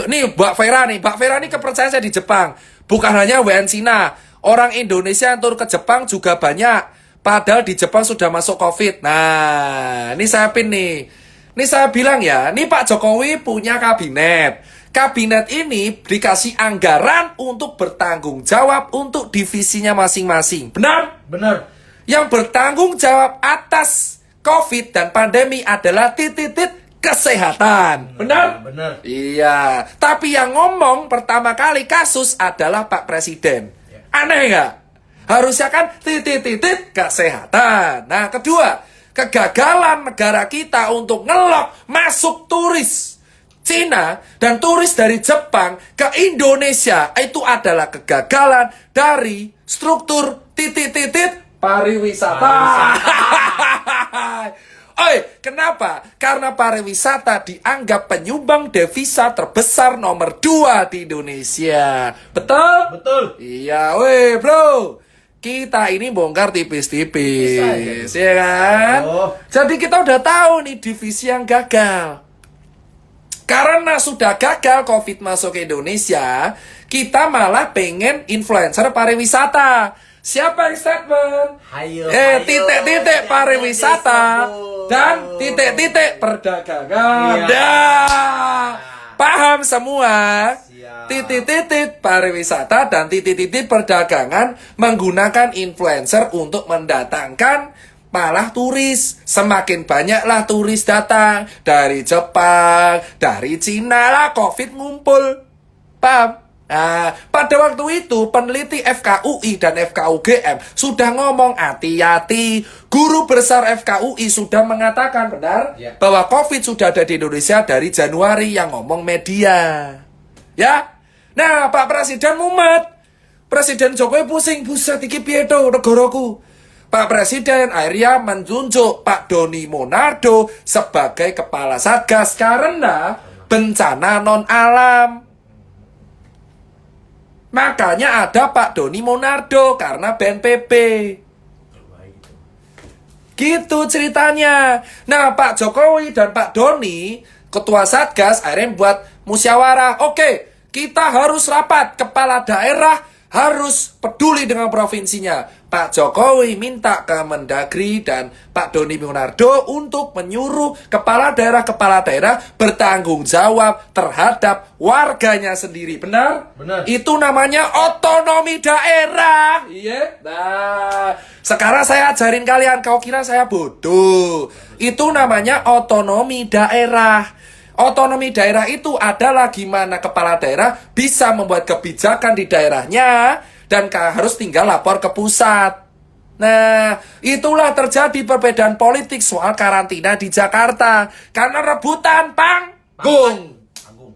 Nih Mbak Vera nih kepercayaan saya di Jepang. Bukan hanya WN Cina. Orang Indonesia yang turun ke Jepang juga banyak. Padahal di Jepang sudah masuk COVID. Nah, ini saya pin nih. Ini saya bilang ya, ini Pak Jokowi punya kabinet. Kabinet ini dikasih anggaran untuk bertanggung jawab untuk divisinya masing-masing. Benar? Benar. Yang bertanggung jawab atas COVID dan pandemi adalah titit kesehatan. Benar? Benar. Iya. Tapi yang ngomong pertama kali kasus adalah Pak Presiden. Aneh nggak? Harusnya kan titit kesehatan. Nah, kedua, kegagalan negara kita untuk ngelok masuk turis Cina dan turis dari Jepang ke Indonesia itu adalah kegagalan dari struktur titit pariwisata. Kenapa? Karena pariwisata dianggap penyumbang devisa terbesar nomor 2 di Indonesia. Betul? Betul. Iya, weh bro. Kita ini bongkar tipis-tipis, ya kan? Oh. Jadi kita udah tahu nih divisi yang gagal. Karena sudah gagal COVID masuk ke Indonesia, kita malah pengen influencer pariwisata. Siapa yang statement? Hayo. Titik-titik pariwisata dan titik-titik perdagangan. Iya. Dah. Paham semua? Siap. Titik-titik pariwisata dan titik-titik perdagangan menggunakan influencer untuk mendatangkan malah turis. Semakin banyaklah turis datang dari Jepang, dari Cina lah COVID ngumpul. Paham? Nah, pada waktu itu peneliti FKUI dan FKUGM sudah ngomong hati-hati. Guru besar FKUI sudah mengatakan benar bahwa COVID sudah ada di Indonesia dari Januari, yang ngomong media. Ya. Nah, Pak Presiden mumet. Presiden Jokowi pusing, buset iki piye to negaraku. Pak Presiden akhirnya menunjuk Pak Doni Monardo sebagai kepala Satgas karena bencana non alam. Makanya ada Pak Doni Monardo karena BNPB. Gitu ceritanya. Nah, Pak Jokowi dan Pak Doni Ketua Satgas akhirnya buat musyawarah. Oke, kita harus rapat. Kepala daerah harus peduli dengan provinsinya. Pak Jokowi minta ke Mendagri dan Pak Doni Monardo untuk menyuruh kepala daerah bertanggung jawab terhadap warganya sendiri. Benar? Benar. Itu namanya otonomi daerah. Iya. Nah, sekarang saya ajarin kalian. Kau kira saya bodoh? Itu namanya otonomi daerah. Otonomi daerah itu adalah gimana kepala daerah bisa membuat kebijakan di daerahnya dan harus tinggal lapor ke pusat. Nah, itulah terjadi perbedaan politik soal karantina di Jakarta. Karena rebutan panggung. Agung.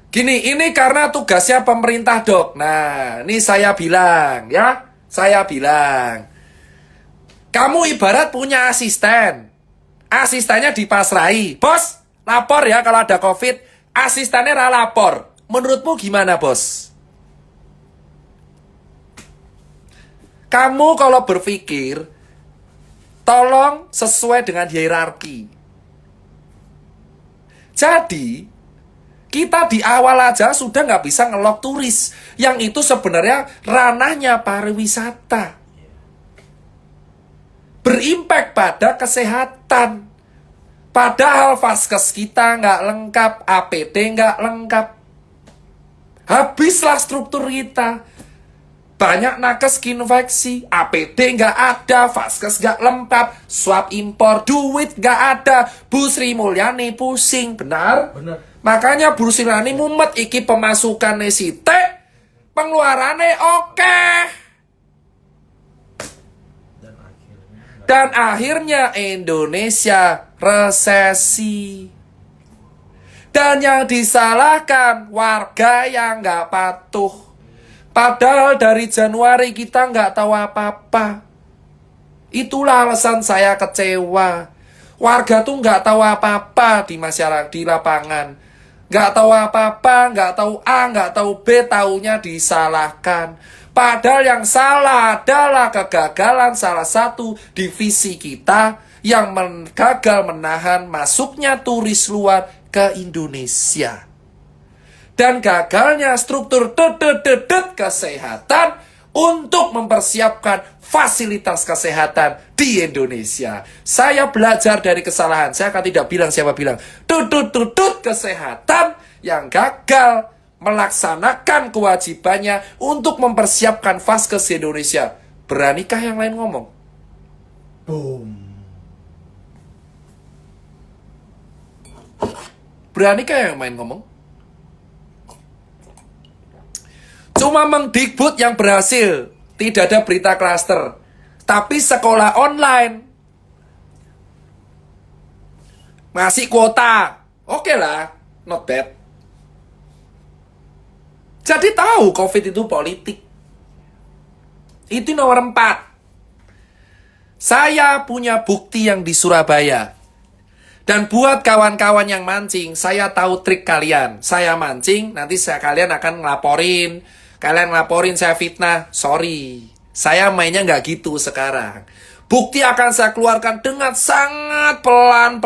Gini, ini karena tugasnya pemerintah, Dok. Nah, ini saya bilang, ya. Saya bilang, kamu ibarat punya asisten. Asistennya dipasrai. Bos, lapor ya kalau ada COVID. Asistennya lapor. Menurutmu gimana, bos? Kamu kalau berpikir, tolong sesuai dengan hierarki. Jadi, kita di awal aja sudah nggak bisa ngelok turis. Yang itu sebenarnya ranahnya pariwisata. Berimpact pada kesehatan. Padahal vaskes kita nggak lengkap, APD nggak lengkap. Habislah struktur kita. Banyak nakes infeksi, APD nggak ada, vaskes nggak lengkap, swab impor, duit nggak ada. Bu Sri Mulyani pusing, benar? Benar. Makanya Bu Sri Mulyani mumet iki pemasukannya sithik, pengeluarannya oke. Dan akhirnya Indonesia resesi. Dan yang disalahkan warga yang nggak patuh. Padahal dari Januari kita nggak tahu apa-apa. Itulah alasan saya kecewa. Warga tuh nggak tahu apa-apa di masyarakat, di lapangan. Nggak tahu apa-apa, nggak tahu A, nggak tahu B, taunya disalahkan. Padahal yang salah adalah kegagalan salah satu divisi kita yang gagal menahan masuknya turis luar ke Indonesia. Dan gagalnya struktur kesehatan untuk mempersiapkan fasilitas kesehatan di Indonesia. Saya belajar dari kesalahan. Saya akan tidak bilang siapa bilang. Kesehatan yang gagal melaksanakan kewajibannya untuk mempersiapkan vaskes di Indonesia. Beranikah yang lain ngomong? Boom. Beranikah yang main ngomong? Cuma Mendikbud yang berhasil. Tidak ada berita klaster. Tapi sekolah online ngasih kuota. Oke lah, not bad. Jadi tahu COVID itu politik. Itu nomor 4. Saya punya bukti yang di Surabaya. Dan buat kawan-kawan yang mancing, saya tahu trik kalian. Saya mancing, nanti kalian akan ngelaporin. Kalian ngelaporin saya fitnah. Sorry, saya mainnya nggak gitu sekarang. Bukti akan saya keluarkan dengan sangat pelan.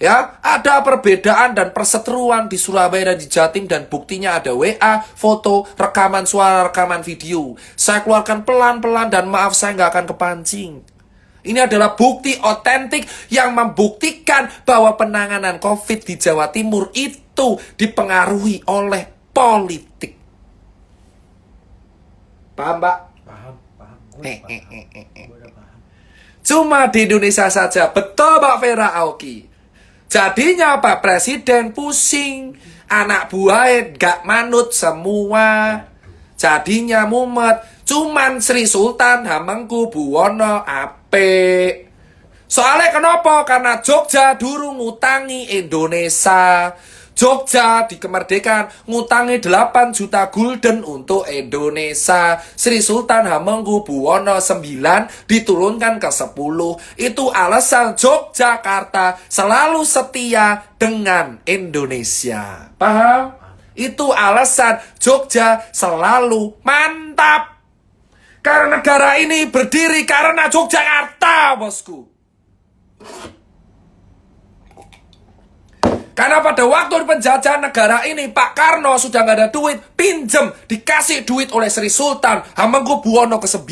Ya, ada perbedaan dan perseteruan di Surabaya dan di Jatim dan buktinya ada WA, foto, rekaman suara, rekaman video. Saya keluarkan pelan-pelan dan maaf saya nggak akan kepancing. Ini adalah bukti otentik yang membuktikan bahwa penanganan COVID di Jawa Timur itu dipengaruhi oleh politik. Paham, Pak? Paham. Gua udah paham. Cuma di Indonesia saja, betul Pak Vera Aoki. Jadinya Pak Presiden pusing, anak buahnya gak manut semua. Jadinya mumet, cuman Sri Sultan Hamengkubuwono apik. Soalnya kenapa? Karena Jogja dulu ngutangi Indonesia. Jogja di kemerdekaan ngutangi 8 juta gulden untuk Indonesia. Sri Sultan Hamengkubuwono IX diturunkan ke 10. Itu alasan Yogyakarta selalu setia dengan Indonesia. Paham? Itu alasan Jogja selalu mantap. Karena negara ini berdiri karena Yogyakarta, bosku. Karena pada waktu penjajahan negara ini, Pak Karno sudah nggak ada duit, pinjem, dikasih duit oleh Sri Sultan Hamengkubuwono ke-9.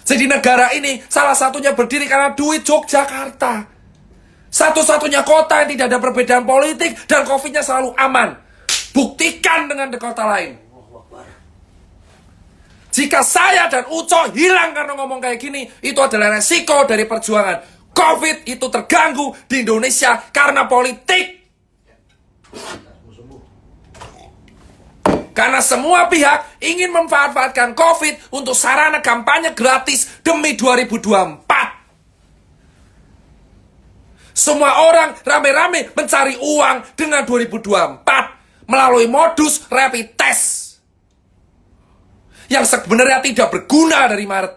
Jadi negara ini salah satunya berdiri karena duit Yogyakarta. Satu-satunya kota yang tidak ada perbedaan politik dan COVID-nya selalu aman. Buktikan dengan kota lain. Jika saya dan Uco hilang karena ngomong kayak gini, itu adalah resiko dari perjuangan. COVID itu terganggu di Indonesia karena politik. Karena semua pihak ingin memanfaatkan COVID untuk sarana kampanye gratis demi 2024. Semua orang rame-rame mencari uang dengan 2024 melalui modus rapid test yang sebenarnya tidak berguna dari Maret.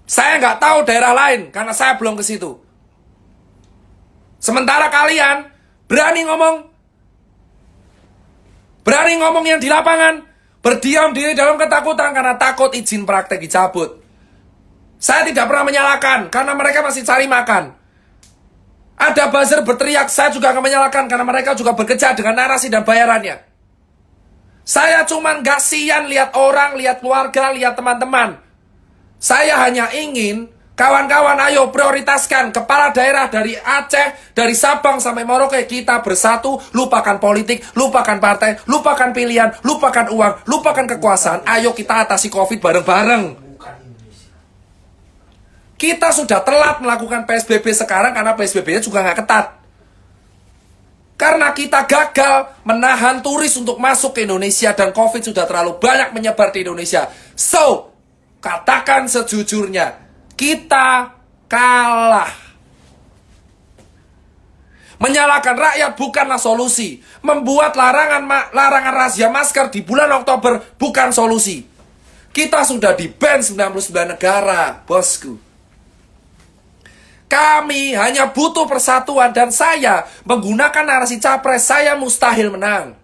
Saya nggak tahu daerah lain karena saya belum ke situ. Sementara kalian berani ngomong yang di lapangan, berdiam diri dalam ketakutan karena takut izin praktek dicabut. Saya tidak pernah menyalahkan karena mereka masih cari makan. Ada buzzer berteriak, saya juga akan menyalahkan karena mereka juga bekerja dengan narasi dan bayarannya. Saya cuman gak sian lihat orang, lihat keluarga, lihat teman-teman. Saya hanya ingin kawan-kawan ayo prioritaskan kepala daerah dari Aceh, dari Sabang sampai Merauke, kita bersatu, lupakan politik, lupakan partai, lupakan pilihan, lupakan uang, lupakan kekuasaan. Ayo kita atasi COVID bareng-bareng. Kita sudah telat melakukan PSBB sekarang karena PSBB-nya juga nggak ketat. Karena kita gagal menahan turis untuk masuk ke Indonesia dan COVID sudah terlalu banyak menyebar di Indonesia. So, katakan sejujurnya, kita kalah. Menyalahkan rakyat bukanlah solusi. Membuat larangan razia masker di bulan Oktober bukan solusi. Kita sudah di-ban 99 negara, bosku. Kami hanya butuh persatuan dan saya menggunakan narasi capres, saya mustahil menang.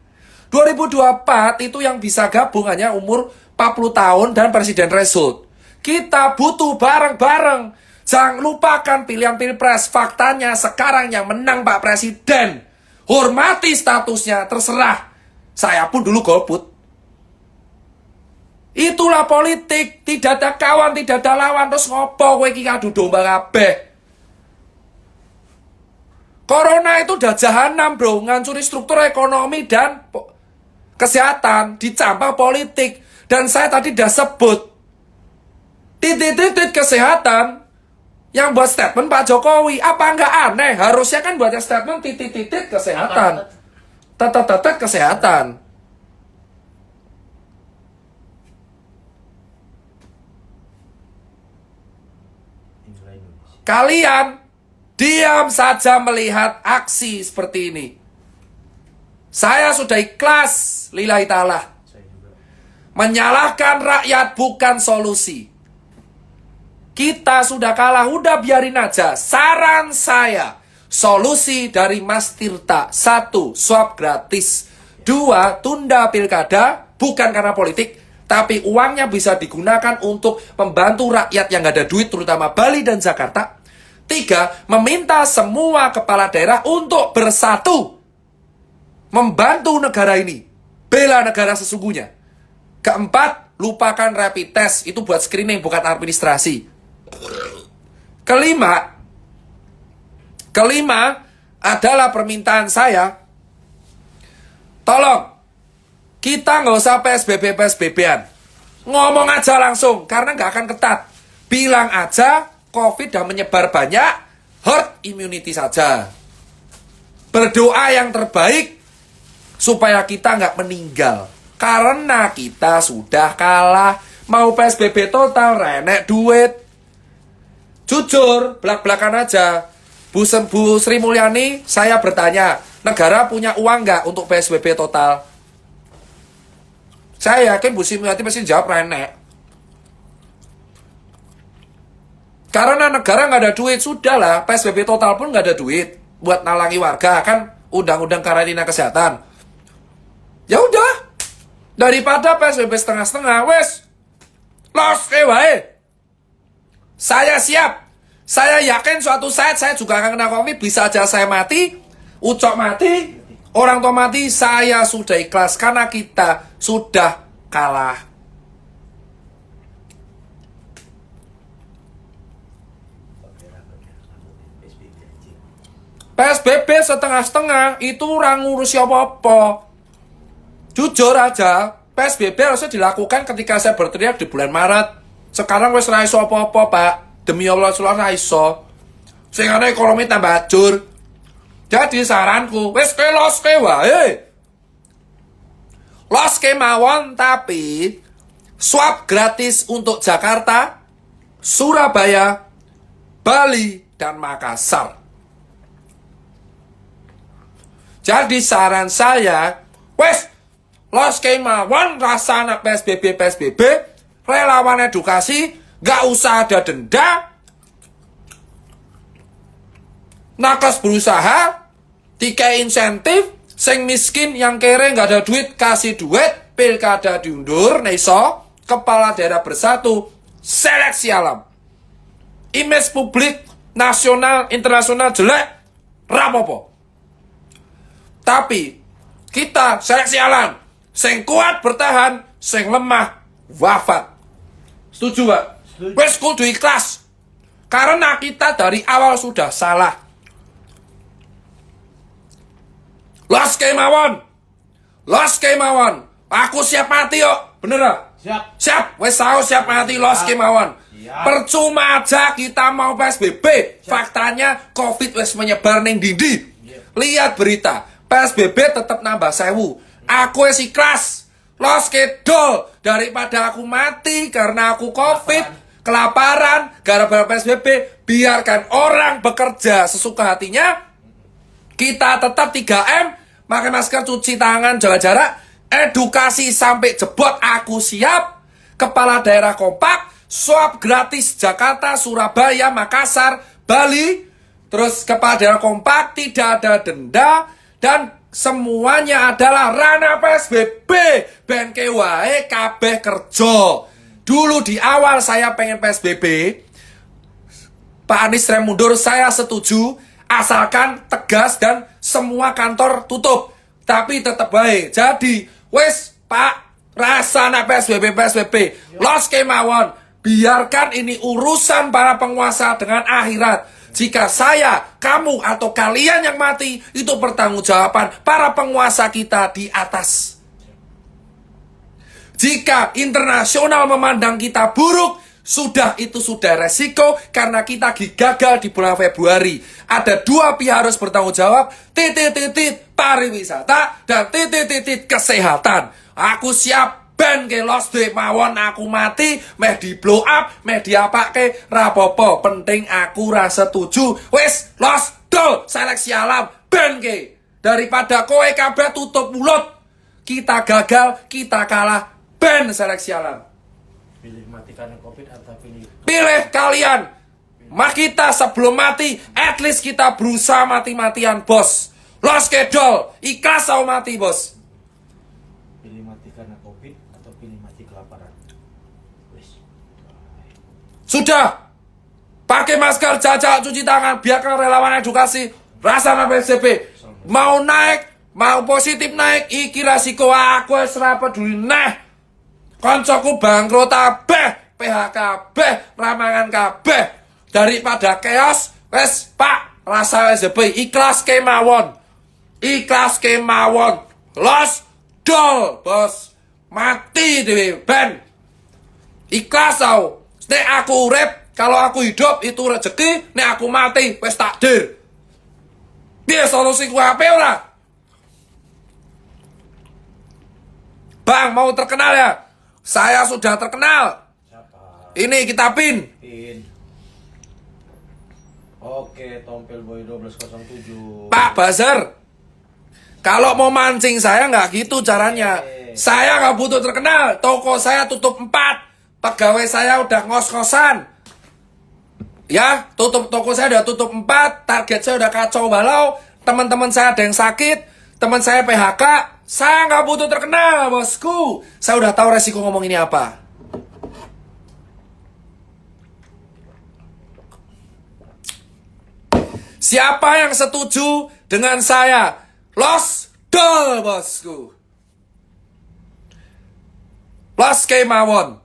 2024 itu yang bisa gabung hanya umur 40 tahun dan presiden result. Kita butuh bareng-bareng. Jangan lupakan pilihan pilpres. Faktanya sekarang yang menang Pak Presiden. Hormati statusnya, terserah. Saya pun dulu golput. Itulah politik. Tidak ada kawan, tidak ada lawan. Terus ngopo kowe iki adu domba kabeh. Corona itu udah jahanam, bro. Ngancuri struktur ekonomi dan kesehatan. Dicampur politik. Dan saya tadi udah sebut. Titik-titik kesehatan yang buat statement Pak Jokowi. Apa nggak aneh? Harusnya kan buatnya statement titik-titik kesehatan. Titik-titik kesehatan. Kalian diam saja melihat aksi seperti ini. Saya sudah ikhlas, lillahi ta'ala. Menyalahkan rakyat bukan solusi. Kita sudah kalah, udah biarin aja. Saran saya, solusi dari Mas Tirta. 1. Swab gratis. 2. Tunda pilkada, bukan karena politik, tapi uangnya bisa digunakan untuk membantu rakyat yang gak ada duit, terutama Bali dan Jakarta. 3. Meminta semua kepala daerah untuk bersatu. Membantu negara ini. Bela negara sesungguhnya. 4. Lupakan rapid test. Itu buat screening, bukan administrasi. Kelima adalah permintaan saya. Tolong, kita nggak usah PSBB-PSBB-an. Ngomong aja langsung, karena nggak akan ketat. Bilang aja, COVID udah menyebar banyak, herd immunity saja. Berdoa yang terbaik, supaya kita nggak meninggal. Karena kita sudah kalah. Mau PSBB total, renek duit. Jujur, belak-belakan aja. Bu Sri Mulyani, saya bertanya, negara punya uang nggak untuk PSBB total? Saya yakin Bu Sri Mulyani pasti jawab renek. Karena negara nggak ada duit, sudahlah PSBB total pun nggak ada duit buat nalangi warga, kan undang-undang karantina kesehatan. Ya udah, daripada PSBB setengah-setengah, wes los wae. Saya siap. Saya yakin suatu saat saya juga akan kena COVID, bisa aja saya mati, Ucok mati, orang tua mati, saya sudah ikhlas karena kita sudah kalah. PSBB setengah-setengah itu orang ngurus apa-apa. Jujur aja, PSBB harusnya dilakukan ketika saya berteriak di bulan Maret. Sekarang wis ra iso apa-apa, Pak. Demi Allah ra iso. Sing ana ekonomi tambah hancur. Jadi saranku, wis los wae. Los mawon, tapi swab gratis untuk Jakarta, Surabaya, Bali, dan Makassar. Jadi saran saya, wes los kemawon rasa anak PSBB, relawan edukasi, gak usah ada denda, nakes berusaha, tiga insentif, sing miskin yang kere gak ada duit kasih duit, pilkada diundur, neso, kepala daerah bersatu, seleksi alam, image publik nasional internasional jelek, rapopo. Tapi kita seleksi alam, sing kuat bertahan, sing lemah wafat. Setuju, Pak? Wes kudu ikhlas. Karena kita dari awal sudah salah. Los kemawon. Aku siap mati yo, bener gak? Siap. Wes tahu siap mati los kemawon. Percuma aja kita mau PSBB. Faktanya COVID wes menyebar ning dindi. Lihat berita. PSBB tetap nambah 1000. Aku ikhlas. Los kedol daripada aku mati karena aku COVID, kelaparan gara-gara PSBB. Biarkan orang bekerja sesuka hatinya. Kita tetap 3M, pakai masker, cuci tangan, jaga jarak, edukasi sampai jebot. Aku siap. Kepala daerah kompak, swab gratis Jakarta, Surabaya, Makassar, Bali. Terus kepala daerah kompak, tidak ada denda. Dan semuanya adalah ranah PSBB. Ben wae kabeh kerja. Dulu di awal saya pengen PSBB, Pak Anies rem mundur, saya setuju. Asalkan tegas dan semua kantor tutup. Tapi tetap baik. Jadi, wes Pak, rasa anak PSBB. Los kemawon. Biarkan ini urusan para penguasa dengan akhirat. Jika saya, kamu, atau kalian yang mati, itu pertanggungjawaban para penguasa kita di atas. Jika internasional memandang kita buruk, itu sudah resiko karena kita gagal di bulan Februari. Ada dua pihak harus bertanggung jawab, pariwisata dan kesehatan. Aku siap. Ben ke los de mawon aku mati, meh di blow up, meh diapake rapopo, penting aku rasa setuju. Wes los dol seleksi alam, ben ke daripada kowe kabeh tutup mulut. Kita gagal, kita kalah, ben seleksi alam. Pilih mati karena COVID atau pilih kalian. Mah kita sebelum mati, at least kita berusaha mati-matian, bos. Los kedol, ikhlasau mati, bos. Pilih mati karena COVID atau pilih mati kelaparan? Sudah. Pakai masker, jaga, cuci tangan, biarkan relawan edukasi. Rasa PSBB. Mau naik, mau positif naik, iki resiko aku wis ora peduli neh. Koncoku bangkrut kabeh, PHK kabeh, ramangan kabeh. Daripada chaos, wes Pak, rasa PSBB ikhlas kemawon. Los dol, bos. Mati dhewe ben. Ikhlas tau. Nek aku urip, kalau aku hidup itu rezeki, nek aku mati wis takdir. Piye solusi ku ape ora? Bang, mau terkenal ya? Saya sudah terkenal. Siapa? Ini kita pin. Oke, Tompel Boy 1207. Pak Bazar. Kalau mau mancing saya nggak gitu caranya. Saya nggak butuh terkenal. Toko saya tutup 4. Pegawai saya udah ngos-ngosan. Ya, toko saya udah tutup 4, target saya udah kacau balau, teman-teman saya ada yang sakit, teman saya PHK, saya nggak butuh terkenal, bosku. Saya udah tahu resiko ngomong ini apa. Siapa yang setuju dengan saya? Los Dol, bosku. Los Kemawon.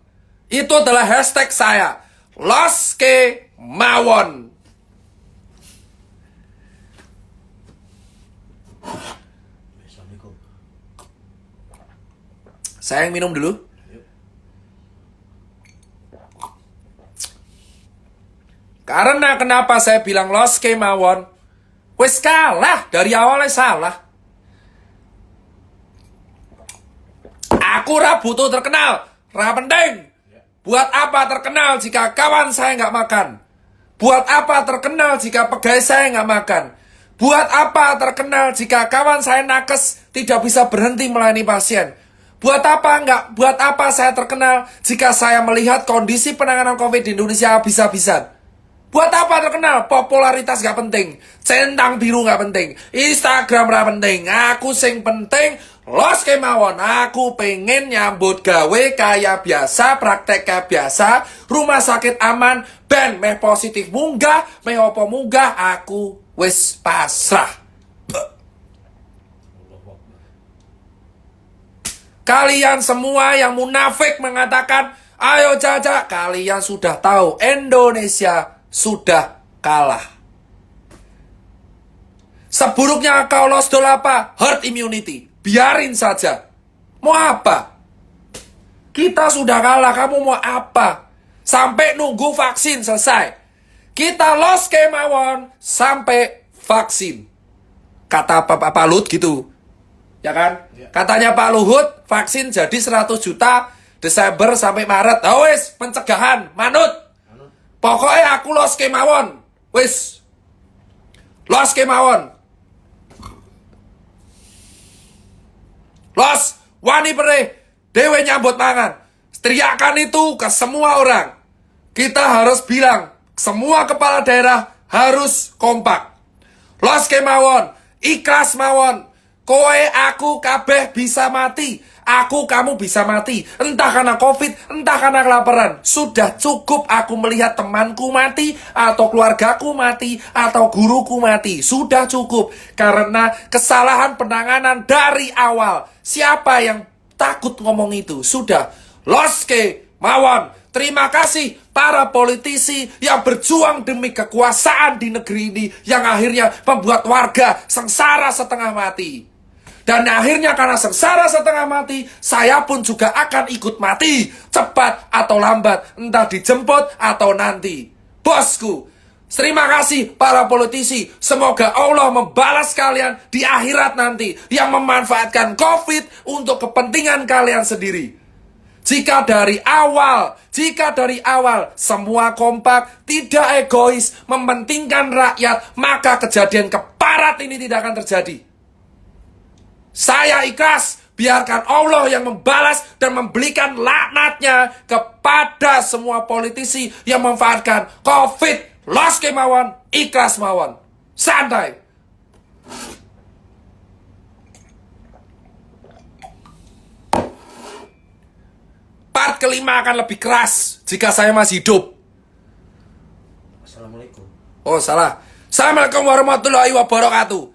Itu adalah hashtag saya. Los Kemawon. Assalamualaikum. Saya yang minum dulu. Karena kenapa saya bilang Los Kemawon? Wes kalah, dari awalnya salah. Aku ra butuh terkenal, ra penting. Buat apa terkenal jika kawan saya nggak makan? Buat apa terkenal jika pegawai saya nggak makan? Buat apa terkenal jika kawan saya nakes tidak bisa berhenti melayani pasien? Buat apa saya terkenal jika saya melihat kondisi penanganan COVID di Indonesia habis-habisan? Buat apa terkenal? Popularitas gak penting, centang biru gak penting, Instagram gak penting. Aku sing penting Los Kemawon. Aku pengen nyambut gawe kayak biasa, praktek kayak biasa, rumah sakit aman, ben meh positif munggah, meh opo munggah, aku wis pasrah. Kalian semua yang munafik mengatakan, ayo Caca, kalian sudah tahu Indonesia sudah kalah. Seburuknya kau Los Dol apa? Herd immunity. Biarin saja. Mau apa? Kita sudah kalah, kamu mau apa? Sampai nunggu vaksin selesai. Kita Los Kemawon sampai vaksin. Kata Pak Luhut gitu. Ya kan? Ya. Katanya Pak Luhut, vaksin jadi 100 juta Desember sampai Maret. Oh wis, pencegahan, manut. Pokoknya aku Los Kemawon. Wis. Los Kemawon. Los wani perih dewe nyambut mangan. Teriakan itu ke semua orang. Kita harus bilang, semua kepala daerah harus kompak. Los Kemawon, ikhlas mawon. Kowe aku kabeh bisa mati. Aku kamu bisa mati. Entah karena COVID, entah karena kelaparan. Sudah cukup aku melihat temanku mati, atau keluargaku mati, atau guruku mati. Sudah cukup. Karena kesalahan penanganan dari awal. Siapa yang takut ngomong itu? Sudah. Los Kemawon. Terima kasih para politisi yang berjuang demi kekuasaan di negeri ini, yang akhirnya membuat warga sengsara setengah mati. Dan akhirnya karena sengsara setengah mati, saya pun juga akan ikut mati. Cepat atau lambat, entah dijemput atau nanti. Bosku, terima kasih para politisi. Semoga Allah membalas kalian di akhirat nanti, yang memanfaatkan COVID untuk kepentingan kalian sendiri. Jika dari awal semua kompak, tidak egois, mementingkan rakyat, maka kejadian keparat ini tidak akan terjadi. Saya ikhlas, biarkan Allah yang membalas dan memberikan laknatnya kepada semua politisi yang memanfaatkan COVID. Los Kemawon, ikhlas mawon. Santai. Part kelima akan lebih keras jika saya masih hidup. Assalamualaikum. Oh, salah. Assalamualaikum warahmatullahi wabarakatuh.